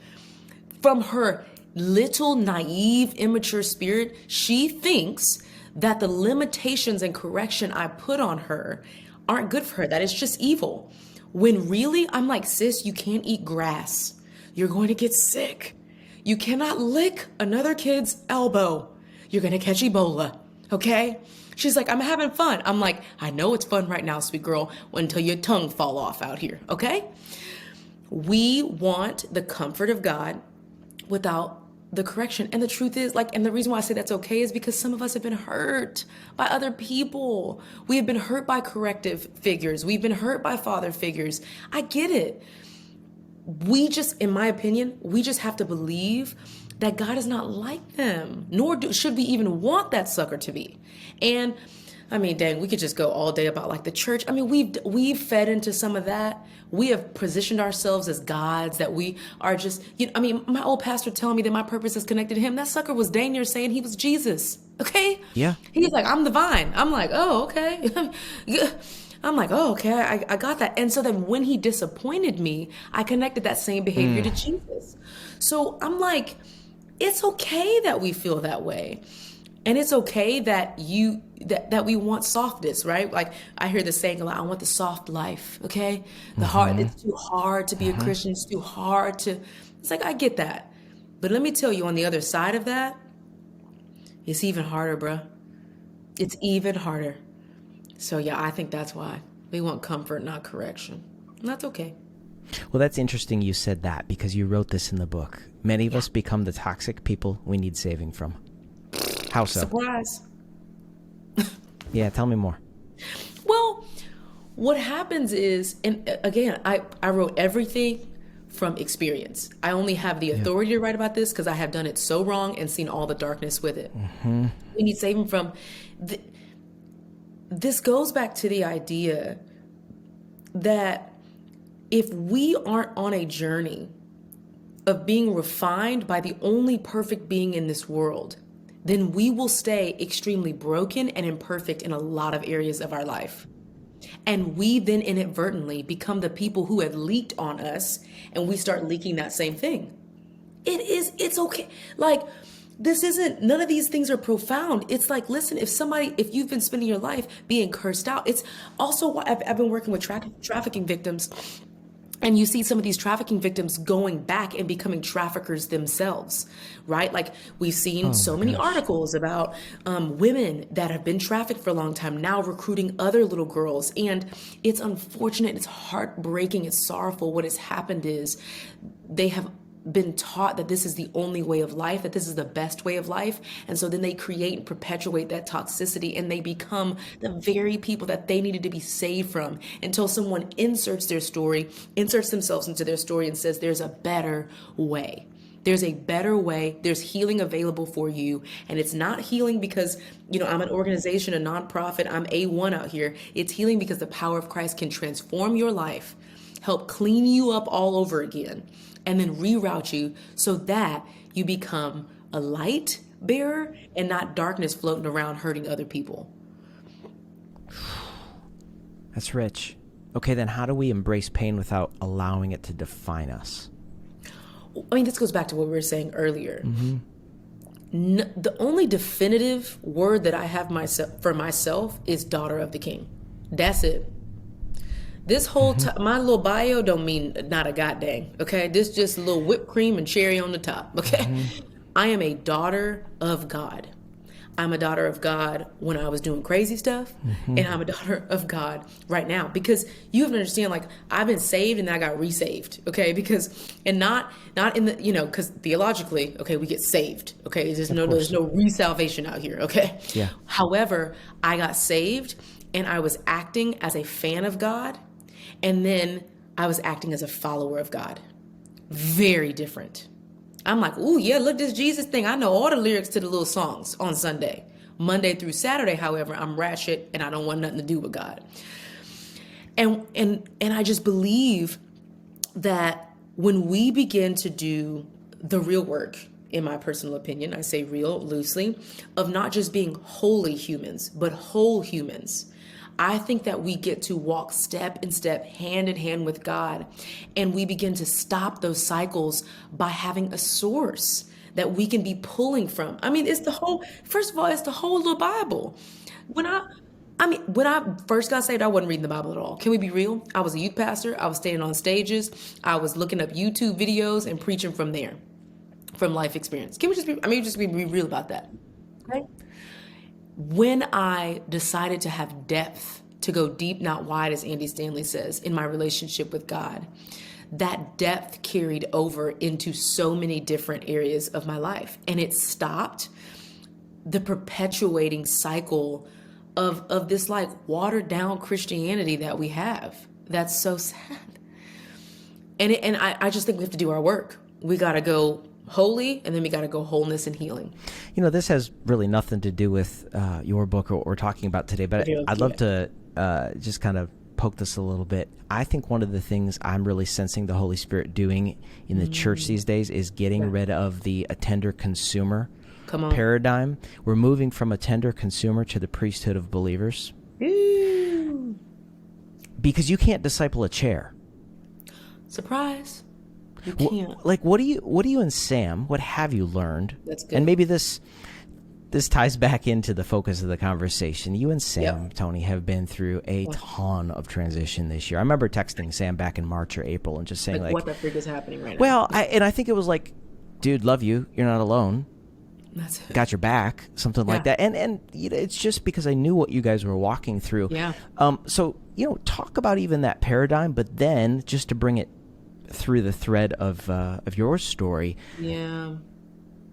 [SPEAKER 1] From her little naive, immature spirit, she thinks that the limitations and correction I put on her aren't good for her, that it's just evil. When really, I'm like, sis, you can't eat grass. You're going to get sick. You cannot lick another kid's elbow. You're going to catch Ebola, okay? She's like, I'm having fun. I'm like, I know it's fun right now, sweet girl, until your tongue fall off out here, okay? We want the comfort of God without the correction. And the truth is, like, and the reason why I say that's okay is because some of us have been hurt by other people. We have been hurt by corrective figures. We've been hurt by father figures. I get it. We just, in my opinion, we just have to believe that God is not like them, nor should we even want that sucker to be. And I mean, dang, we could just go all day about like the church. I mean, we've fed into some of that. We have positioned ourselves as gods, that we are just, I mean, my old pastor telling me that my purpose is connected to him. That sucker was dang near saying he was Jesus. Okay.
[SPEAKER 2] Yeah.
[SPEAKER 1] He's like, I'm the vine. I'm like, oh, okay. I'm like, oh, okay, I got that. And so then when he disappointed me, I connected that same behavior to Jesus. So I'm like, it's okay that we feel that way. And it's okay that that we want softness, right? Like I hear the saying a lot, I want the soft life, okay? The hard, it's too hard to be a Christian. It's too hard to, it's like, I get that. But let me tell you, on the other side of that, it's even harder, bruh. It's even harder. So yeah, I think that's why we want comfort, not correction. And that's okay.
[SPEAKER 2] Well, that's interesting you said that, because you wrote this in the book. Many of us become the toxic people we need saving from. How so?
[SPEAKER 1] Surprise.
[SPEAKER 2] Yeah, tell me more.
[SPEAKER 1] Well, what happens is, and again, I wrote everything from experience. I only have the authority to write about this because I have done it so wrong and seen all the darkness with it. We need saving from... This goes back to the idea that if we aren't on a journey of being refined by the only perfect being in this world, then we will stay extremely broken and imperfect in a lot of areas of our life. And we then inadvertently become the people who have leaked on us, and we start leaking that same thing. It's okay. Like, this isn't, none of these things are profound. It's like, listen, if you've been spending your life being cursed out, it's also why I've been working with trafficking victims. And you see some of these trafficking victims going back and becoming traffickers themselves, right? Like we've seen so many articles about women that have been trafficked for a long time now recruiting other little girls. And it's unfortunate, it's heartbreaking, it's sorrowful. What has happened is they have been taught that this is the only way of life, that this is the best way of life. And so then they create and perpetuate that toxicity, and they become the very people that they needed to be saved from, until someone inserts themselves into their story and says, there's a better way. There's a better way. There's healing available for you. And it's not healing because, I'm an organization, a nonprofit, I'm A1 out here. It's healing because the power of Christ can transform your life, help clean you up all over again, and then reroute you so that you become a light bearer and not darkness floating around hurting other people.
[SPEAKER 2] That's rich. Okay, then how do we embrace pain without allowing it to define us?
[SPEAKER 1] I mean, this goes back to what we were saying earlier. The only definitive word that I have for myself is daughter of the king. That's it. This whole my little bio don't mean not a goddamn, okay? This just a little whipped cream and cherry on the top, okay? I am a daughter of God. I'm a daughter of God when I was doing crazy stuff, and I'm a daughter of God right now, because you have to understand, like, I've been saved and then I got resaved, okay? Because, and not in the, because theologically, okay, we get saved, okay? There's no resalvation out here, okay?
[SPEAKER 2] Yeah.
[SPEAKER 1] However, I got saved and I was acting as a fan of God, and then I was acting as a follower of God. Very different. I'm like, ooh, yeah, look, this Jesus thing. I know all the lyrics to the little songs on Sunday. Monday through Saturday, however, I'm ratchet and I don't want nothing to do with God. And I just believe that when we begin to do the real work, in my personal opinion, I say real loosely, of not just being holy humans, but whole humans, I think that we get to walk step in step, hand in hand with God, and we begin to stop those cycles by having a source that we can be pulling from. I mean, first of all, it's the whole little Bible. When I first got saved, I wasn't reading the Bible at all. Can we be real? I was a youth pastor. I was standing on stages. I was looking up YouTube videos and preaching from there, from life experience. Can we just be real about that? Okay. When I decided to have depth, to go deep, not wide, as Andy Stanley says, in my relationship with God, that depth carried over into so many different areas of my life. And it stopped the perpetuating cycle of this like watered down Christianity that we have. That's so sad. And I just think we have to do our work. We got to go holy, and then we got to go wholeness and healing.
[SPEAKER 2] You know, this has really nothing to do with your book or what we're talking about today, but I'd love to just kind of poke this a little bit. I think one of the things I'm really sensing the Holy Spirit doing in the church these days is getting rid of the attender consumer paradigm. We're moving from a tender consumer to the priesthood of believers.
[SPEAKER 1] Ooh.
[SPEAKER 2] Because you can't disciple a chair.
[SPEAKER 1] Surprise. You can't.
[SPEAKER 2] Like, what do you and Sam, what have you learned?
[SPEAKER 1] That's good.
[SPEAKER 2] And maybe this ties back into the focus of the conversation. You and Sam, Toni, have been through a ton of transition this year. I remember texting Sam back in March or April and just saying, like
[SPEAKER 1] what the freak is happening right now?
[SPEAKER 2] Well, I think it was like, dude, love you. You're not alone.
[SPEAKER 1] That's it.
[SPEAKER 2] Got your back, something like that. And you know, it's just because I knew what you guys were walking through.
[SPEAKER 1] Yeah.
[SPEAKER 2] So, you know, talk about even that paradigm, but then just to bring it through the thread of your story.
[SPEAKER 1] Yeah.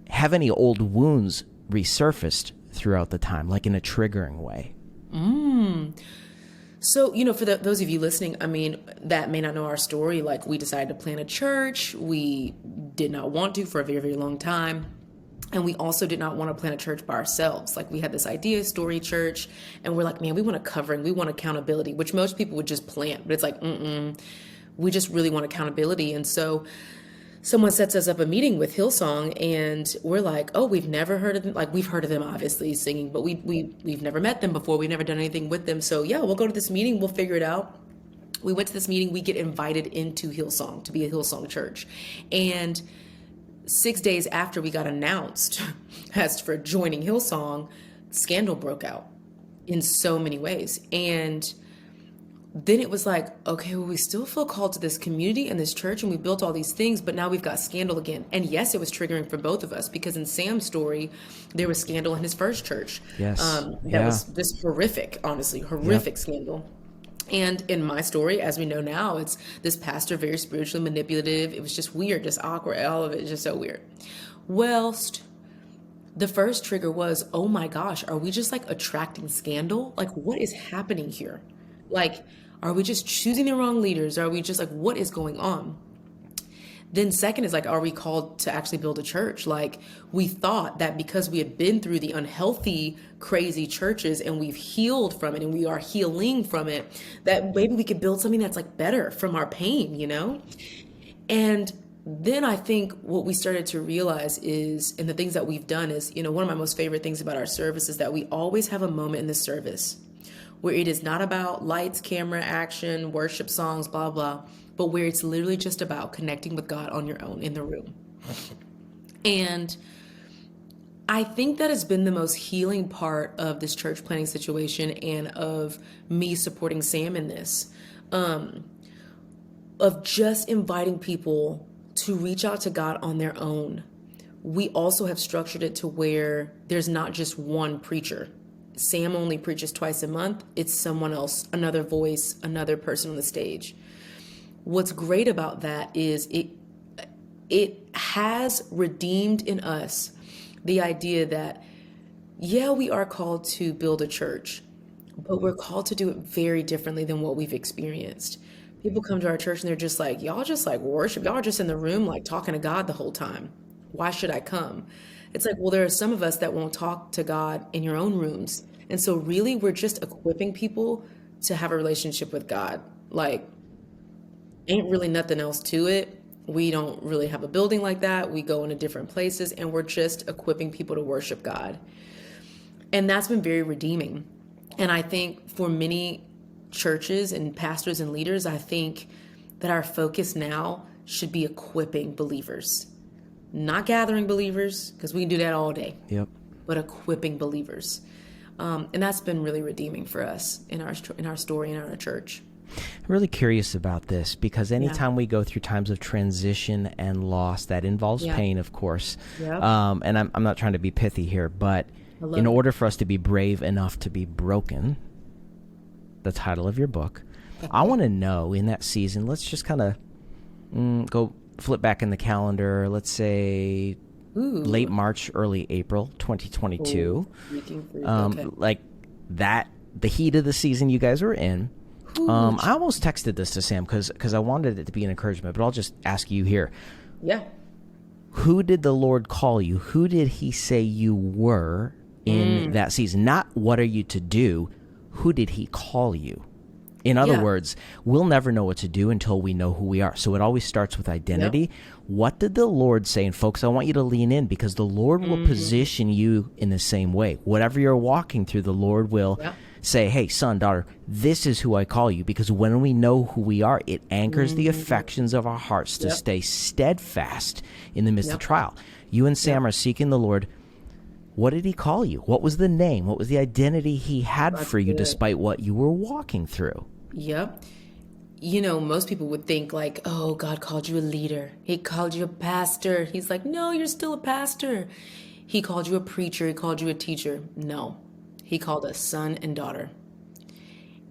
[SPEAKER 2] Have any old wounds resurfaced throughout the time, like in a triggering way?
[SPEAKER 1] So, you know, for those of you listening, I mean, that may not know our story. Like, we decided to plant a church. We did not want to for a very, very long time. And we also did not want to plant a church by ourselves. Like, we had this idea, story church, and we're like, man, we want a covering. We want accountability, which most people would just plant. But it's like, we just really want accountability. And so someone sets us up a meeting with Hillsong, and we're like, oh, we've never heard of them. Like, we've heard of them, obviously, singing, but we've never met them before. We've never done anything with them. So yeah, we'll go to this meeting. We'll figure it out. We went to this meeting. We get invited into Hillsong to be a Hillsong church. And 6 days after we got announced as for joining Hillsong, scandal broke out in so many ways. And then it was like, okay, well, we still feel called to this community and this church, and we built all these things, but now we've got scandal again. And yes, it was triggering for both of us, because in Sam's story, there was scandal in his first church.
[SPEAKER 2] Yes.
[SPEAKER 1] That was this horrific scandal. And in my story, as we know now, it's this pastor, very spiritually manipulative. It was just weird, just awkward. All of it is just so weird. Whilst the first trigger was, oh my gosh, are we just like attracting scandal? Like, what is happening here? Like, are we just choosing the wrong leaders? Are we just like, what is going on? Then second is like, are we called to actually build a church? Like, we thought that because we had been through the unhealthy, crazy churches and we've healed from it and we are healing from it, that maybe we could build something that's like better from our pain, you know? And then I think what we started to realize is, and the things that we've done is, you know, one of my most favorite things about our service is that we always have a moment in the service where it is not about lights, camera, action, worship songs, blah, blah, but where it's literally just about connecting with God on your own in the room. And I think that has been the most healing part of this church planning situation and of me supporting Sam in this, of just inviting people to reach out to God on their own. We also have structured it to where there's not just one preacher. Sam only preaches twice a month. It's someone else, another voice, another person on the stage. What's great about that is it has redeemed in us the idea that, yeah, we are called to build a church, but we're called to do it very differently than what we've experienced. People come to our church and they're just like, y'all just like worship. Y'all are just in the room like talking to God the whole time. Why should I come? It's like, well, there are some of us that won't talk to God in your own rooms. And so really, we're just equipping people to have a relationship with God. Like, ain't really nothing else to it. We don't really have a building like that. We go into different places and we're just equipping people to worship God. And that's been very redeeming. And I think for many churches and pastors and leaders, I think that our focus now should be equipping believers. not gathering believers, because we can do that all day.
[SPEAKER 2] Yep.
[SPEAKER 1] But equipping believers. And that's been really redeeming for us in our story, in our church.
[SPEAKER 2] I'm really curious about this because anytime we go through times of transition and loss, that involves pain, of course.
[SPEAKER 1] Yep.
[SPEAKER 2] And I'm not trying to be pithy here, but in order for us to be brave enough to be broken, the title of your book, I want to know in that season, let's just kind of go flip back in the calendar, let's say late March, early April 2022. Like that, the heat of the season you guys were in. I almost texted this to Sam because I wanted it to be an encouragement, but I'll just ask you here.
[SPEAKER 1] Yeah.
[SPEAKER 2] Who did the Lord call you? Who did he say you were in that season? Not what are you to do? Who did he call you? In other words, we'll never know what to do until we know who we are. So it always starts with identity. Yep. What did the Lord say? And folks, I want you to lean in because the Lord will position you in the same way. Whatever you're walking through, the Lord will say, hey, son, daughter, this is who I call you. Because when we know who we are, it anchors the affections of our hearts to stay steadfast in the midst of trial. You and Sam are seeking the Lord. What did he call you? What was the name? What was the identity he had for you despite what you were walking through?
[SPEAKER 1] Yep. You know, most people would think like, oh, God called you a leader. He called you a pastor. He's like, no, you're still a pastor. He called you a preacher. He called you a teacher. No, he called us son and daughter.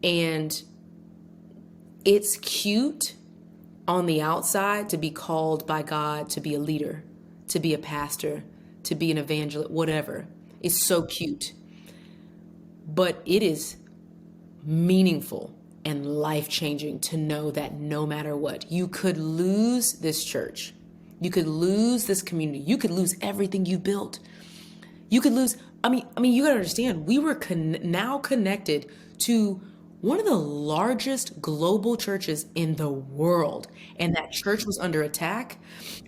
[SPEAKER 1] And it's cute on the outside to be called by God to be a leader, to be a pastor, to be an evangelist, whatever. It's so cute. But it is meaningful and life-changing to know that no matter what, you could lose this church. You could lose this community. You could lose everything you built. You could lose, I mean, you got to understand, we were now connected to one of the largest global churches in the world. And that church was under attack.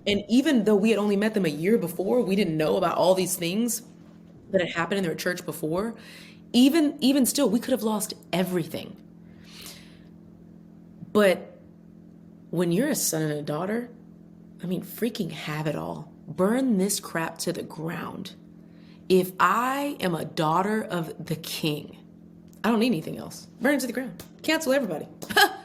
[SPEAKER 1] And even though we had only met them a year before, we didn't know about all these things that had happened in their church before. Even still, we could have lost everything. But when you're a son and a daughter, I mean, freaking have it all. Burn this crap to the ground. If I am a daughter of the King, I don't need anything else. Burn it to the ground. Cancel everybody.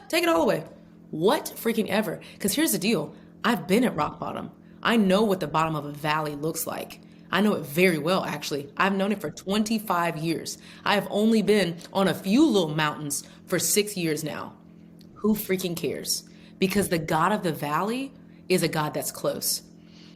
[SPEAKER 1] Take it all away. What freaking ever? Because here's the deal. I've been at rock bottom. I know what the bottom of a valley looks like. I know it very well, actually. I've known it for 25 years. I have only been on a few little mountains for 6 years now. Who freaking cares? Because the God of the valley is a God that's close.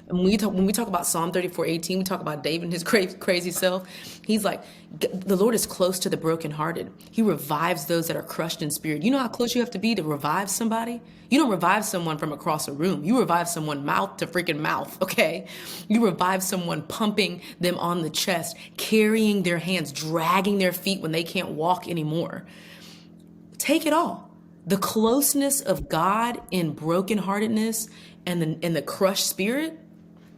[SPEAKER 1] And when we talk about Psalm 34:18, we talk about David and his crazy self. He's like, the Lord is close to the brokenhearted. He revives those that are crushed in spirit. You know how close you have to be to revive somebody? You don't revive someone from across a room. You revive someone mouth to freaking mouth, okay? You revive someone pumping them on the chest, carrying their hands, dragging their feet when they can't walk anymore. Take it all. The closeness of God in brokenheartedness and the crushed spirit,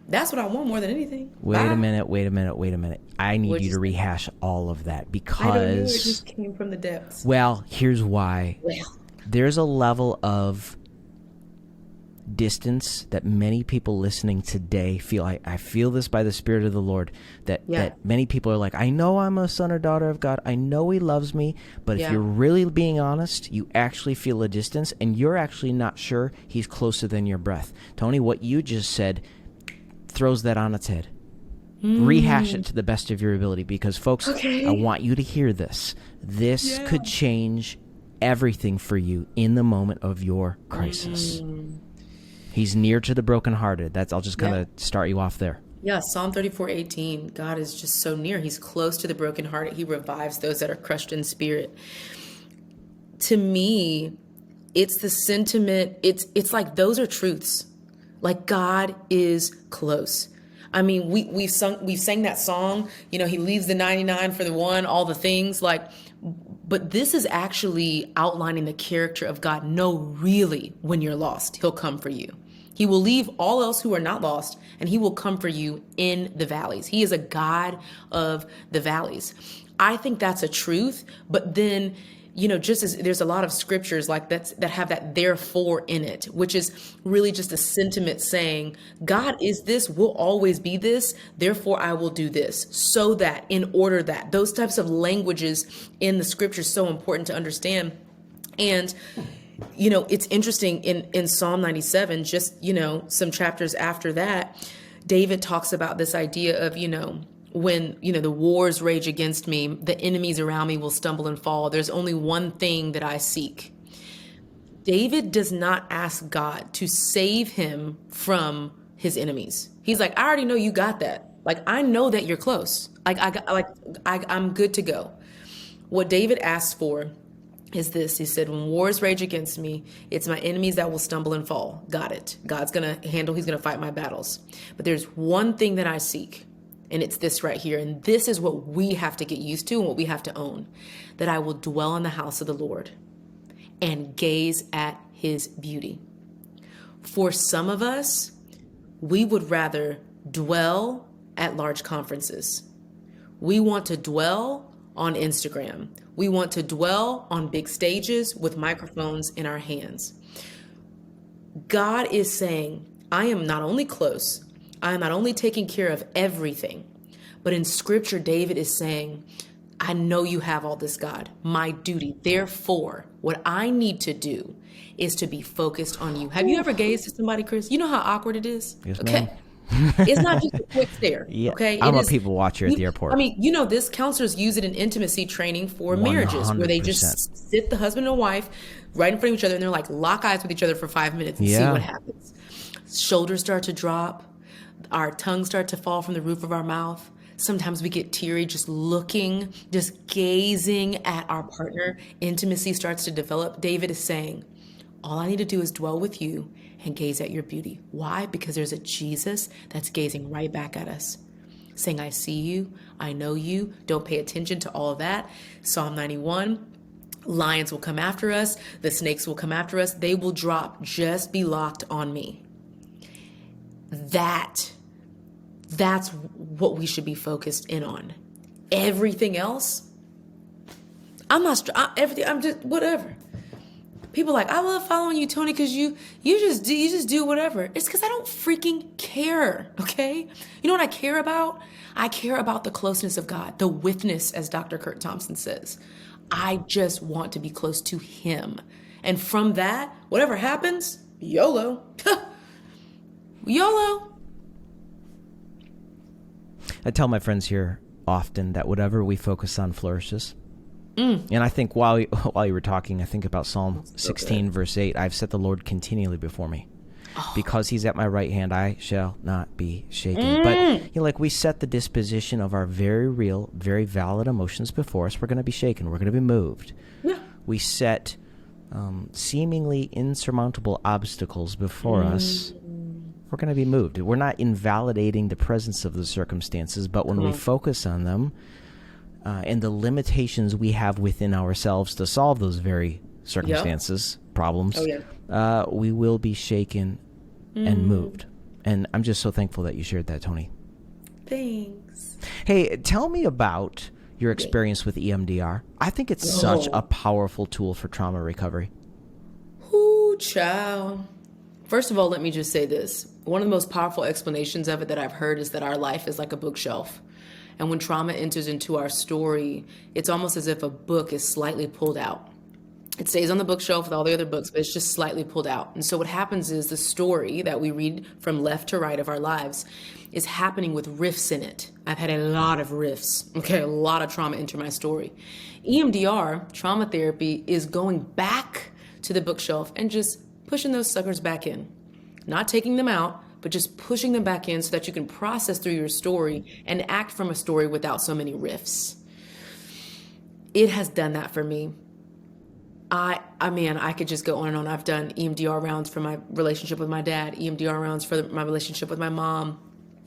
[SPEAKER 1] that's what I want more than anything.
[SPEAKER 2] Wait a minute. I need you to rehash all of that because...
[SPEAKER 1] I don't know, it just came from the depths.
[SPEAKER 2] Well, here's why. There's a level of distance that many people listening today feel. I feel this by the Spirit of the Lord, that many people are like, I know I'm a son or daughter of God. I know he loves me. But if you're really being honest, you actually feel a distance and you're actually not sure he's closer than your breath. Toni, what you just said throws that on its head. Rehash it to the best of your ability because, folks, I want you to hear this. This could change everything for you in the moment of your crisis. He's near to the brokenhearted. I'll just kind of start you off there.
[SPEAKER 1] Yeah, Psalm 34:18. God is just so near. He's close to the brokenhearted. He revives those that are crushed in spirit. To me, it's the sentiment. It's like those are truths. Like God is close. I mean, we've sang that song. You know, he leaves the 99 for the one. All the things like. But this is actually outlining the character of God. No, really, when you're lost, he'll come for you. He will leave all else who are not lost, and he will come for you in the valleys. He is a God of the valleys. I think that's a truth, but then just as there's a lot of scriptures like that have that therefore in it, which is really just a sentiment saying, God is this, will always be this, therefore I will do this, so that, in order that. Those types of languages in the scripture so important to understand. And it's interesting in Psalm 97, just, some chapters after that, David talks about this idea of, when, the wars rage against me, the enemies around me will stumble and fall. There's only one thing that I seek. David does not ask God to save him from his enemies. He's like, I already know you got that. Like, I know that you're close. I'm good to go. What David asked for is this. He said, when wars rage against me, it's my enemies that will stumble and fall. Got it. God's going to handle, he's going to fight my battles. But there's one thing that I seek. And it's this right here. And this is what we have to get used to and what we have to own. That I will dwell in the house of the Lord and gaze at his beauty. For some of us, we would rather dwell at large conferences. We want to dwell on Instagram. We want to dwell on big stages with microphones in our hands. God is saying, I am not only close, I am not only taking care of everything, but in scripture, David is saying, I know you have all this, God, my duty. Therefore, what I need to do is to be focused on you. Have you ever gazed at somebody, Chris? You know how awkward it is?
[SPEAKER 2] Yes,
[SPEAKER 1] okay. It's not just a quick stare.
[SPEAKER 2] Yeah,
[SPEAKER 1] okay.
[SPEAKER 2] I'm a people watcher at the airport.
[SPEAKER 1] I mean, this counselors use it in intimacy training for marriages
[SPEAKER 2] 100%.
[SPEAKER 1] where they just sit the husband and wife right in front of each other and they're like lock eyes with each other for 5 minutes and see what happens. Shoulders start to drop. Our tongues start to fall from the roof of our mouth. Sometimes we get teary just looking, just gazing at our partner. Intimacy starts to develop. David is saying, all I need to do is dwell with you and gaze at your beauty. Why? Because there's a Jesus that's gazing right back at us, saying, I see you, I know you, don't pay attention to all of that. Psalm 91, lions will come after us, the snakes will come after us, they will drop, just be locked on me. That's what we should be focused in on. Everything else, I'm just whatever. People are like, I love following you, Toni, because you just do whatever. It's because I don't freaking care, okay? You know what I care about? I care about the closeness of God, the withness, as Dr. Kurt Townsend says. I just want to be close to him. And from that, whatever happens, YOLO. YOLO.
[SPEAKER 2] I tell my friends here often that whatever we focus on flourishes. And I think while you were talking, I think about Psalm 16, verse 8. I've set the Lord continually before me. Because he's at my right hand, I shall not be shaken. But like we set the disposition of our very real, very valid emotions before us, we're going to be shaken. We're going to be moved. Yeah. We set seemingly insurmountable obstacles before us. We're going to be moved. We're not invalidating the presence of the circumstances, but when we focus on them, and the limitations we have within ourselves to solve those very circumstances, problems, we will be shaken and moved. And I'm just so thankful that you shared that, Toni.
[SPEAKER 1] Thanks.
[SPEAKER 2] Hey, tell me about your experience with EMDR. I think it's such a powerful tool for trauma recovery.
[SPEAKER 1] Ooh, child. First of all, let me just say this. One of the most powerful explanations of it that I've heard is that our life is like a bookshelf. And when trauma enters into our story, it's almost as if a book is slightly pulled out. It stays on the bookshelf with all the other books, but it's just slightly pulled out. And so what happens is the story that we read from left to right of our lives is happening with riffs in it. I've had a lot of riffs, a lot of trauma enter my story. EMDR, trauma therapy, is going back to the bookshelf and just pushing those suckers back in. Not taking them out, but just pushing them back in so that you can process through your story and act from a story without so many riffs. It has done that for me. I could just go on and on. I've done EMDR rounds for my relationship with my dad, EMDR rounds for my relationship with my mom,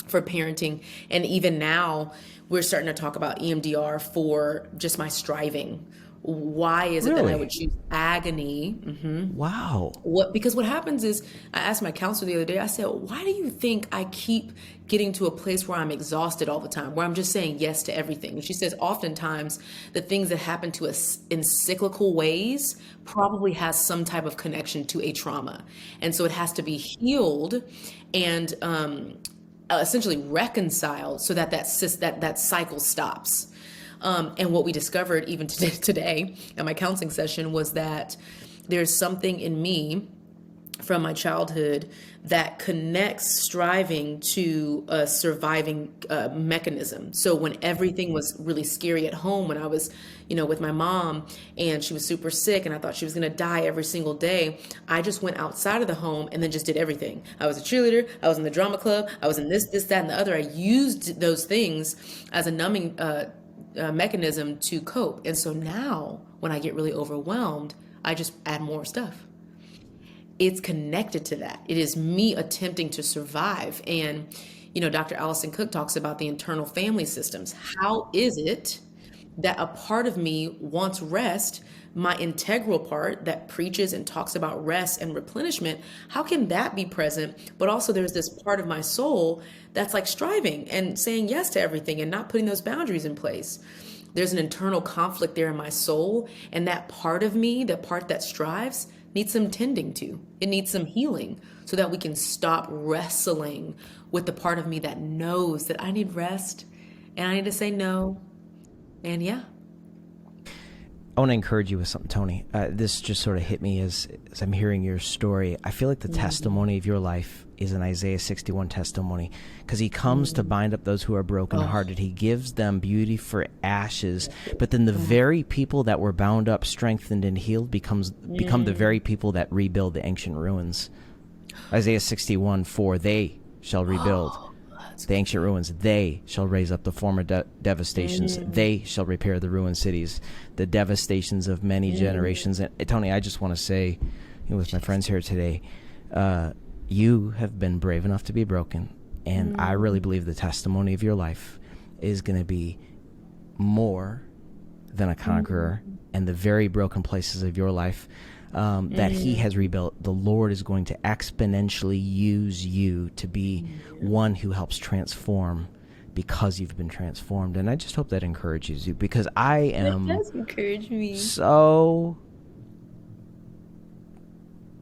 [SPEAKER 1] for parenting. And even now, we're starting to talk about EMDR for just my striving, why is it that I would choose agony?
[SPEAKER 2] Wow.
[SPEAKER 1] Because what happens is, I asked my counselor the other day, I said, why do you think I keep getting to a place where I'm exhausted all the time, where I'm just saying yes to everything? And she says, oftentimes the things that happen to us in cyclical ways probably has some type of connection to a trauma. And so it has to be healed and essentially reconciled so that that cycle stops. And what we discovered even today at my counseling session was that there's something in me from my childhood that connects striving to a surviving mechanism. So when everything was really scary at home, when I was, with my mom and she was super sick and I thought she was going to die every single day, I just went outside of the home and then just did everything. I was a cheerleader. I was in the drama club. I was in this, that, and the other. I used those things as a numbing mechanism to cope. And so now when I get really overwhelmed, I just add more stuff. It's connected to that. It is me attempting to survive. And, Dr. Allison Cook talks about the internal family systems. How is it that a part of me wants rest, my integral part that preaches and talks about rest and replenishment? How can that be present? But also there's this part of my soul that's like striving and saying yes to everything and not putting those boundaries in place. There's an internal conflict there in my soul. And that part of me, the part that strives, needs some tending to. It needs some healing so that we can stop wrestling with the part of me that knows that I need rest and I need to say no. And yeah.
[SPEAKER 2] I want to encourage you with something, Toni. This just sort of hit me as I'm hearing your story. I feel like the testimony of your life is an Isaiah 61 testimony, because he comes to bind up those who are brokenhearted. He gives them beauty for ashes. But then the very people that were bound up, strengthened, and healed become the very people that rebuild the ancient ruins. Isaiah 61, 4, they shall rebuild the ancient ruins. They shall raise up the former devastations. They shall repair the ruined cities, the devastations of many generations. And Toni, I just want to say, with my friends here today, you have been brave enough to be broken. And I really believe the testimony of your life is going to be more than a conqueror. And the very broken places of your life that he has rebuilt, the Lord is going to exponentially use you to be one who helps transform, because you've been transformed. And I just hope that encourages you, because I am
[SPEAKER 1] That does encourage me.
[SPEAKER 2] So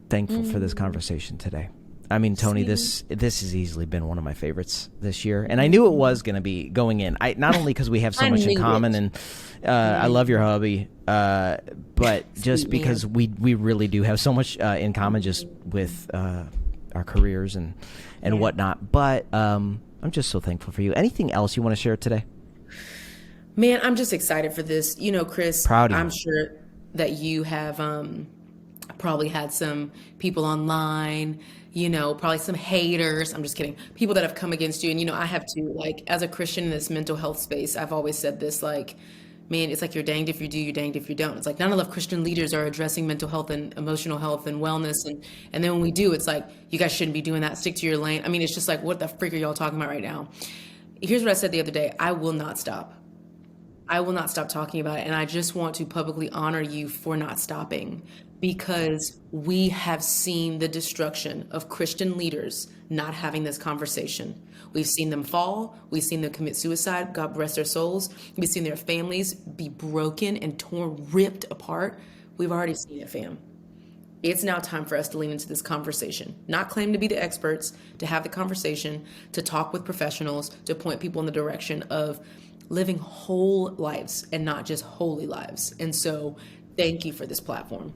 [SPEAKER 2] thankful for this conversation today. I mean, Toni, this has easily been one of my favorites this year, and I knew it was going to be going in. Not only because we have so much in common, and I love your hubby, but just because we really do have so much in common, just with our careers and whatnot. But I'm just so thankful for you. Anything else you want to share today?
[SPEAKER 1] Man, I'm just excited for this. Chris,
[SPEAKER 2] proud of you.
[SPEAKER 1] I'm sure that you have probably had some people online, probably some haters. I'm just kidding. People that have come against you. And, I have to, as a Christian in this mental health space, I've always said this, man, it's like you're danged if you do, you're danged if you don't. It's like not enough Christian leaders are addressing mental health and emotional health and wellness. And then when we do, it's like, you guys shouldn't be doing that. Stick to your lane. I mean, it's just like, what the freak are y'all talking about right now? Here's what I said the other day. I will not stop. I will not stop talking about it. And I just want to publicly honor you for not stopping, because we have seen the destruction of Christian leaders not having this conversation. We've seen them fall. We've seen them commit suicide. God bless their souls. We've seen their families be broken and torn, ripped apart. We've already seen it, fam. It's now time for us to lean into this conversation, not claim to be the experts, to have the conversation, to talk with professionals, to point people in the direction of living whole lives and not just holy lives. And so thank you for this platform.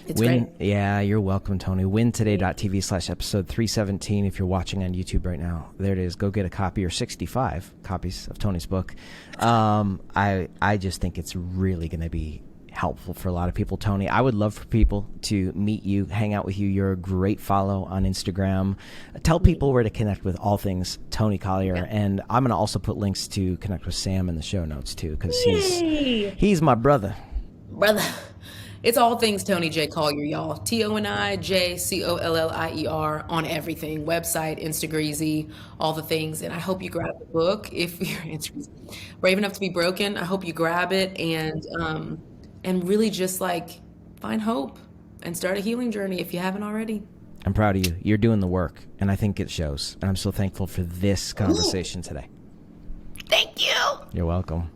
[SPEAKER 1] It's great.
[SPEAKER 2] Yeah, you're welcome, Toni. wintoday.tv/episode 317. If you're watching on YouTube right now, there it is. Go get a copy, or 65 copies of Toni's book. I just think it's really going to be helpful for a lot of people. Toni, I would love for people to meet you, hang out with you. You're a great follow on Instagram. Tell people where to connect with all things Toni Collier. Okay. And I'm going to also put links to connect with Sam in the show notes too, because he's my brother.
[SPEAKER 1] It's all things Toni J. Collier, y'all. ToniJCollier on everything. Website, Instagram, all the things. And I hope you grab the book if you're brave enough to be broken. I hope you grab it and and really just like find hope and start a healing journey if you haven't already.
[SPEAKER 2] I'm proud of you. You're doing the work, and I think it shows. And I'm so thankful for this conversation today.
[SPEAKER 1] Thank you.
[SPEAKER 2] You're welcome.